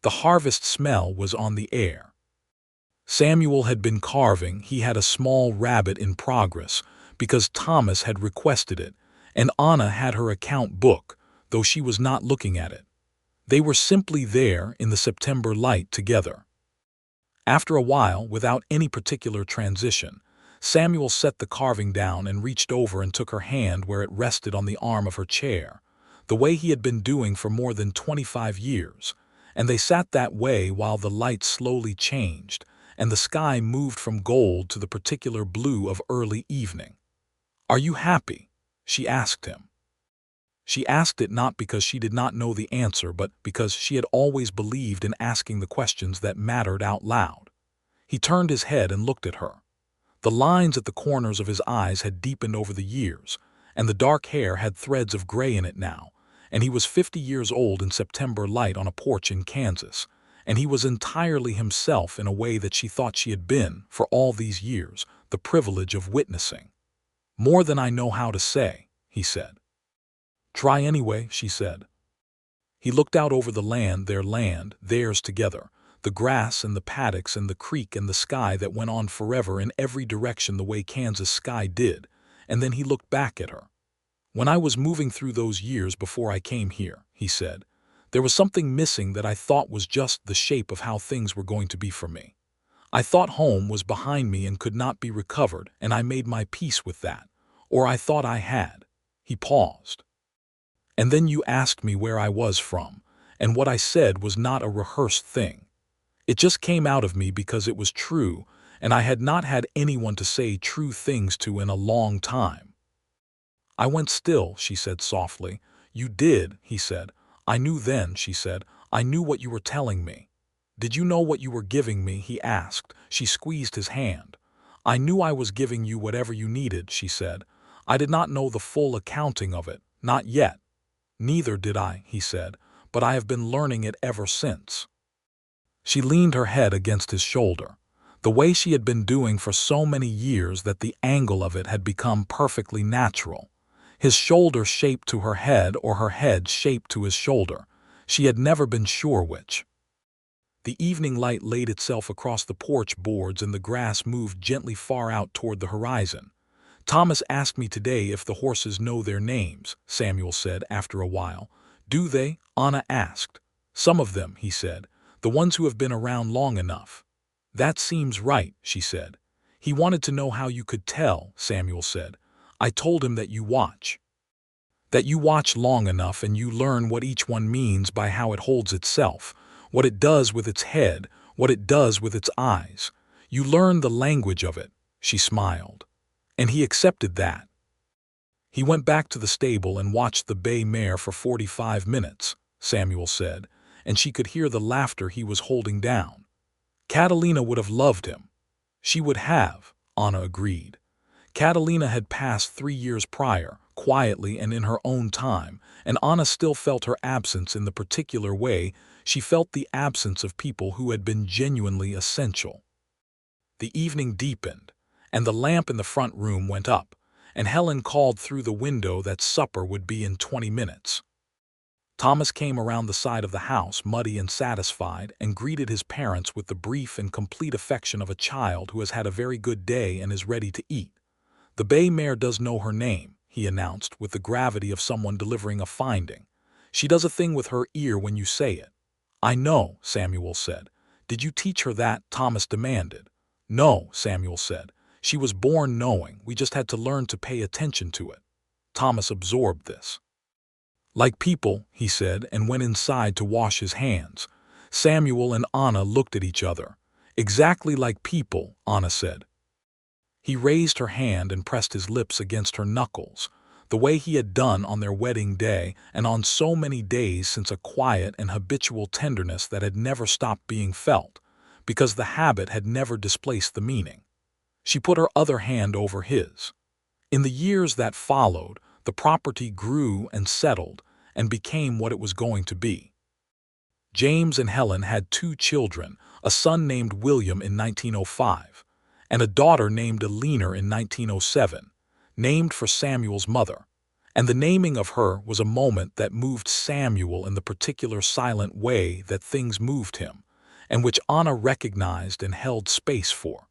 [SPEAKER 1] The harvest smell was on the air. Samuel had been carving. He had a small rabbit in progress because Thomas had requested it, and Anna had her account book, though she was not looking at it. They were simply there in the September light together. After a while, without any particular transition, Samuel set the carving down and reached over and took her hand where it rested on the arm of her chair, the way he had been doing for more than 25 years, and they sat that way while the light slowly changed and the sky moved from gold to the particular blue of early evening. "Are you happy?" she asked him. She asked it not because she did not know the answer, but because she had always believed in asking the questions that mattered out loud. He turned his head and looked at her. The lines at the corners of his eyes had deepened over the years, and the dark hair had threads of gray in it now, and he was 50 years old in September light on a porch in Kansas, and he was entirely himself in a way that she thought she had been, for all these years, the privilege of witnessing. "More than I know how to say," he said. "Try anyway," she said. He looked out over the land, theirs together, the grass and the paddocks and the creek and the sky that went on forever in every direction the way Kansas sky did, and then he looked back at her. "When I was moving through those years before I came here," he said, "there was something missing that I thought was just the shape of how things were going to be for me. I thought home was behind me and could not be recovered, and I made my peace with that, or I thought I had." He paused. "And then you asked me where I was from, and what I said was not a rehearsed thing. It just came out of me because it was true, and I had not had anyone to say true things to in a long time." "I went still," she said softly. "You did," he said. "I knew then," she said. "I knew what you were telling me." Did you know what you were giving me? He asked. She squeezed his hand. I knew I was giving you whatever you needed, she said. I did not know the full accounting of it, not yet. Neither did I, he said, but I have been learning it ever since. She leaned her head against his shoulder, the way she had been doing for so many years that the angle of it had become perfectly natural. His shoulder shaped to her head or her head shaped to his shoulder. She had never been sure which. The evening light laid itself across the porch boards and the grass moved gently far out toward the horizon. Thomas asked me today if the horses know their names, Samuel said after a while. Do they? Anna asked. Some of them, he said, the ones who have been around long enough. That seems right, she said. He wanted to know how you could tell, Samuel said. I told him that you watch. That you watch long enough and you learn what each one means by how it holds itself, what it does with its head, what it does with its eyes. You learn the language of it, she smiled. And he accepted that. He went back to the stable and watched the bay mare for 45 minutes, Samuel said, and she could hear the laughter he was holding down. Catalina would have loved him. She would have, Anna agreed. Catalina had passed 3 years prior, quietly and in her own time, and Anna still felt her absence in the particular way she felt the absence of people who had been genuinely essential. The evening deepened, and the lamp in the front room went up, and Helen called through the window that supper would be in 20 minutes. Thomas came around the side of the house, muddy and satisfied, and greeted his parents with the brief and complete affection of a child who has had a very good day and is ready to eat. The bay mare does know her name, he announced with the gravity of someone delivering a finding. She does a thing with her ear when you say it. I know, Samuel said. Did you teach her that? Thomas demanded. No, Samuel said. She was born knowing. We just had to learn to pay attention to it. Thomas absorbed this. Like people, he said, and went inside to wash his hands. Samuel and Anna looked at each other. Exactly like people, Anna said. He raised her hand and pressed his lips against her knuckles, the way he had done on their wedding day and on so many days since, a quiet and habitual tenderness that had never stopped being felt, because the habit had never displaced the meaning. She put her other hand over his. In the years that followed, the property grew and settled and became what it was going to be. James and Helen had 2 children, a son named William in 1905, and a daughter named Eleanor in 1907, named for Samuel's mother. And the naming of her was a moment that moved Samuel in the particular silent way that things moved him, and which Anna recognized and held space for.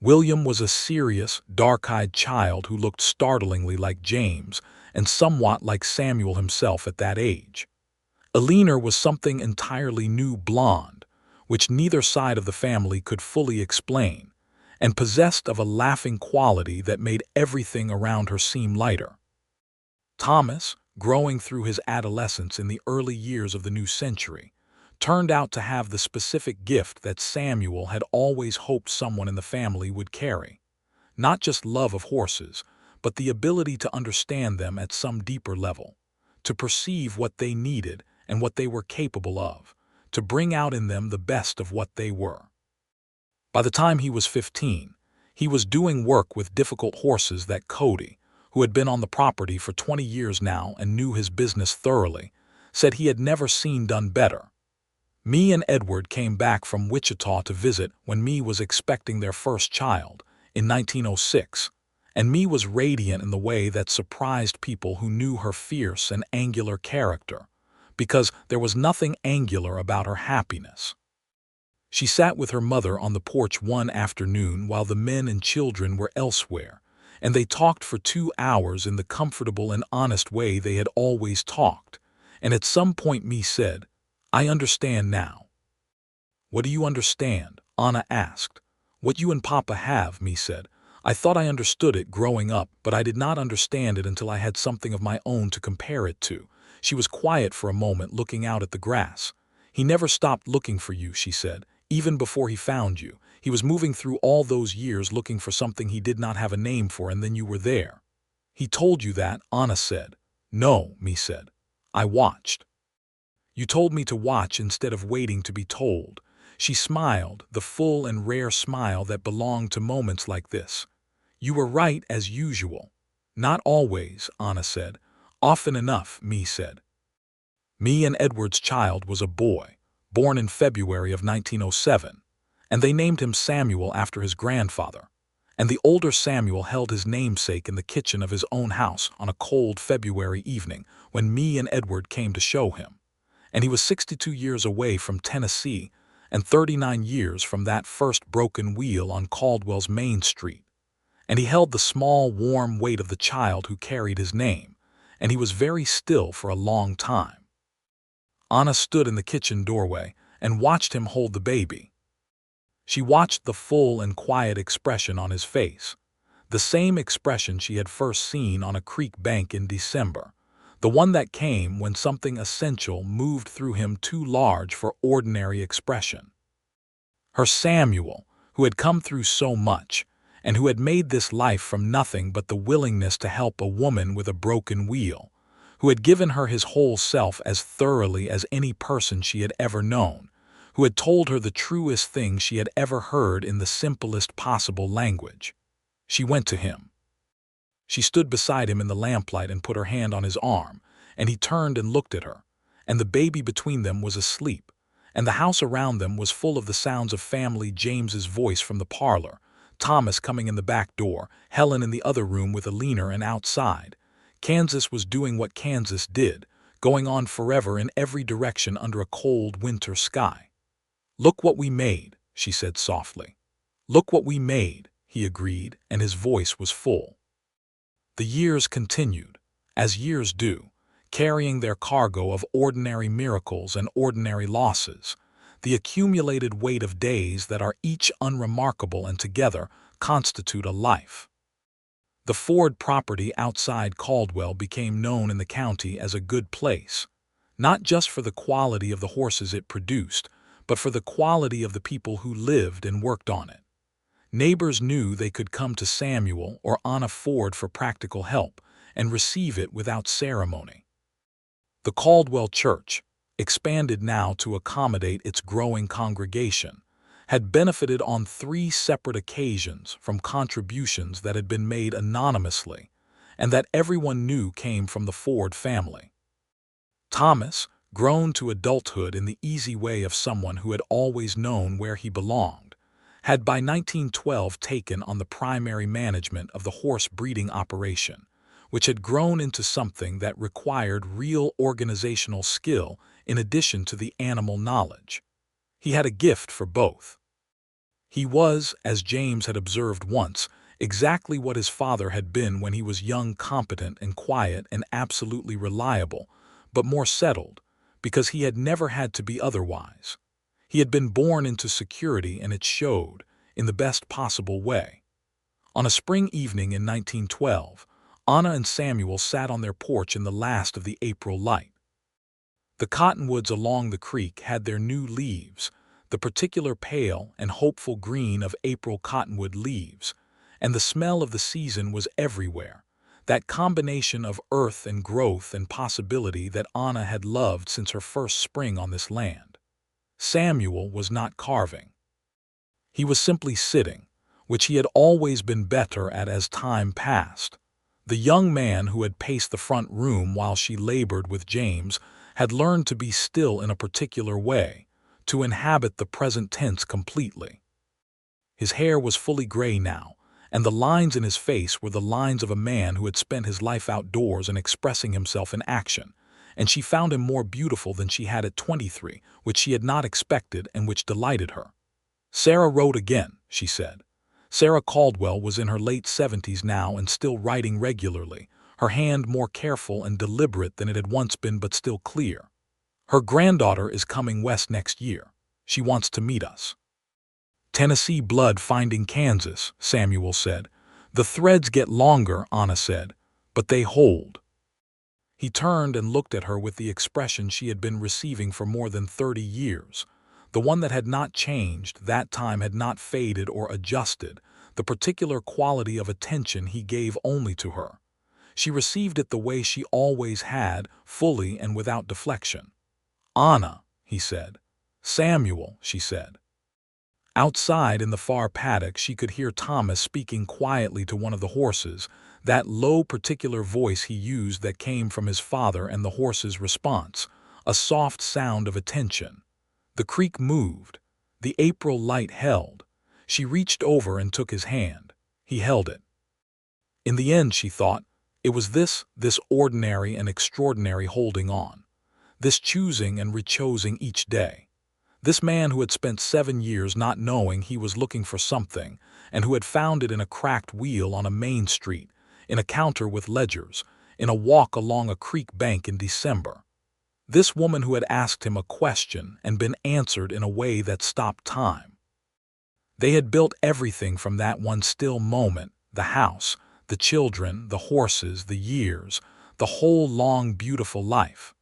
[SPEAKER 1] William was a serious, dark-eyed child who looked startlingly like James and somewhat like Samuel himself at that age. Eleanor was something entirely new, blonde, which neither side of the family could fully explain, and possessed of a laughing quality that made everything around her seem lighter. Thomas, growing through his adolescence in the early years of the new century, turned out to have the specific gift that Samuel had always hoped someone in the family would carry. Not just love of horses, but the ability to understand them at some deeper level, to perceive what they needed and what they were capable of, to bring out in them the best of what they were. By the time he was 15, he was doing work with difficult horses that Cody, who had been on the property for 20 years now and knew his business thoroughly, said he had never seen done better. Me and Edward came back from Wichita to visit when Me was expecting their first child, in 1906, and Me was radiant in the way that surprised people who knew her fierce and angular character, because there was nothing angular about her happiness. She sat with her mother on the porch one afternoon while the men and children were elsewhere, and they talked for 2 hours in the comfortable and honest way they had always talked, and at some point Me said, I understand now. What do you understand? Anna asked. What you and Papa have, Me said. I thought I understood it growing up, but I did not understand it until I had something of my own to compare it to. She was quiet for a moment, looking out at the grass. He never stopped looking for you, she said, even before he found you. He was moving through all those years looking for something he did not have a name for, and then you were there. He told you that, Anna said. No, Me said. I watched. You told me to watch instead of waiting to be told." She smiled, the full and rare smile that belonged to moments like this. "You were right as usual." "Not always," Anna said. "Often enough," Me said. Me and Edward's child was a boy, born in February of 1907, and they named him Samuel after his grandfather. And the older Samuel held his namesake in the kitchen of his own house on a cold February evening when me and Edward came to show him. And he was 62 years away from Tennessee and 39 years from that first broken wheel on Caldwell's Main Street. And he held the small, warm weight of the child who carried his name, and he was very still for a long time. Anna stood in the kitchen doorway and watched him hold the baby. She watched the full and quiet expression on his face, the same expression she had first seen on a creek bank in December, the one that came when something essential moved through him too large for ordinary expression. Her Samuel, who had come through so much, and who had made this life from nothing but the willingness to help a woman with a broken wheel, who had given her his whole self as thoroughly as any person she had ever known, who had told her the truest thing she had ever heard in the simplest possible language. She went to him. She stood beside him in the lamplight and put her hand on his arm, and he turned and looked at her, and the baby between them was asleep, and the house around them was full of the sounds of family. James's voice from the parlor, Thomas coming in the back door, Helen in the other room with Alina, and outside Kansas was doing what Kansas did, going on forever in every direction under a cold winter sky. "Look what we made," she said softly. "Look what we made," he agreed, and his voice was full. The years continued, as years do, carrying their cargo of ordinary miracles and ordinary losses, the accumulated weight of days that are each unremarkable and together constitute a life. The Ford property outside Caldwell became known in the county as a good place, not just for the quality of the horses it produced, but for the quality of the people who lived and worked on it. Neighbors knew they could come to Samuel or Anna Ford for practical help and receive it without ceremony. The Caldwell Church, expanded now to accommodate its growing congregation, had benefited on 3 separate occasions from contributions that had been made anonymously and that everyone knew came from the Ford family. Thomas, grown to adulthood in the easy way of someone who had always known where he belonged, had by 1912 taken on the primary management of the horse breeding operation, which had grown into something that required real organizational skill in addition to the animal knowledge. He had a gift for both. He was, as James had observed once, exactly what his father had been when he was young, competent and quiet and absolutely reliable, but more settled, because he had never had to be otherwise. He had been born into security, and it showed, in the best possible way. On a spring evening in 1912, Anna and Samuel sat on their porch in the last of the April light. The cottonwoods along the creek had their new leaves, the particular pale and hopeful green of April cottonwood leaves, and the smell of the season was everywhere, that combination of earth and growth and possibility that Anna had loved since her first spring on this land. Samuel was not carving. He was simply sitting, which he had always been better at as time passed. The young man who had paced the front room while she labored with James had learned to be still in a particular way, to inhabit the present tense completely. His hair was fully gray now, and the lines in his face were the lines of a man who had spent his life outdoors and expressing himself in action, and she found him more beautiful than she had at 23, which she had not expected and which delighted her. "Sarah wrote again," she said. Sarah Caldwell was in her late 70s now and still writing regularly, her hand more careful and deliberate than it had once been, but still clear. "Her granddaughter is coming west next year. She wants to meet us." "Tennessee blood finding Kansas," Samuel said. "The threads get longer," Anna said, "but they hold." He turned and looked at her with the expression she had been receiving for more than 30 years, the one that had not changed, that time had not faded or adjusted, the particular quality of attention he gave only to her. She received it the way she always had, fully and without deflection. "Anna," he said. "Samuel," she said. Outside in the far paddock she could hear Thomas speaking quietly to one of the horses, that low particular voice he used that came from his father, and the horse's response, a soft sound of attention. The creek moved. The April light held. She reached over and took his hand. He held it. In the end, she thought, it was this ordinary and extraordinary holding on, this choosing and rechoosing each day. This man who had spent 7 years not knowing he was looking for something, and who had found it in a cracked wheel on a main street, in a counter with ledgers, in a walk along a creek bank in December. This woman who had asked him a question and been answered in a way that stopped time. They had built everything from that one still moment, the house, the children, the horses, the years, the whole long, beautiful life.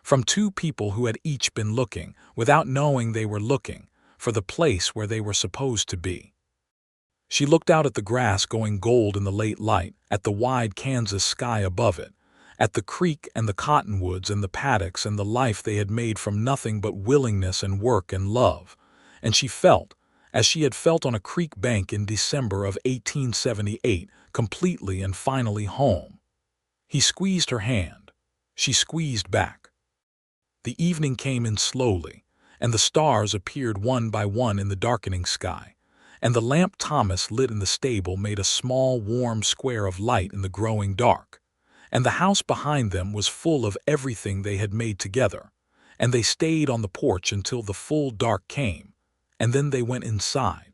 [SPEAKER 1] From two people who had each been looking, without knowing they were looking, for the place where they were supposed to be. She looked out at the grass going gold in the late light, at the wide Kansas sky above it, at the creek and the cottonwoods and the paddocks and the life they had made from nothing but willingness and work and love, and she felt, as she had felt on a creek bank in December of 1878, completely and finally home. He squeezed her hand. She squeezed back. The evening came in slowly, and the stars appeared one by one in the darkening sky, and the lamp Thomas lit in the stable made a small, warm square of light in the growing dark, and the house behind them was full of everything they had made together, and they stayed on the porch until the full dark came, and then they went inside.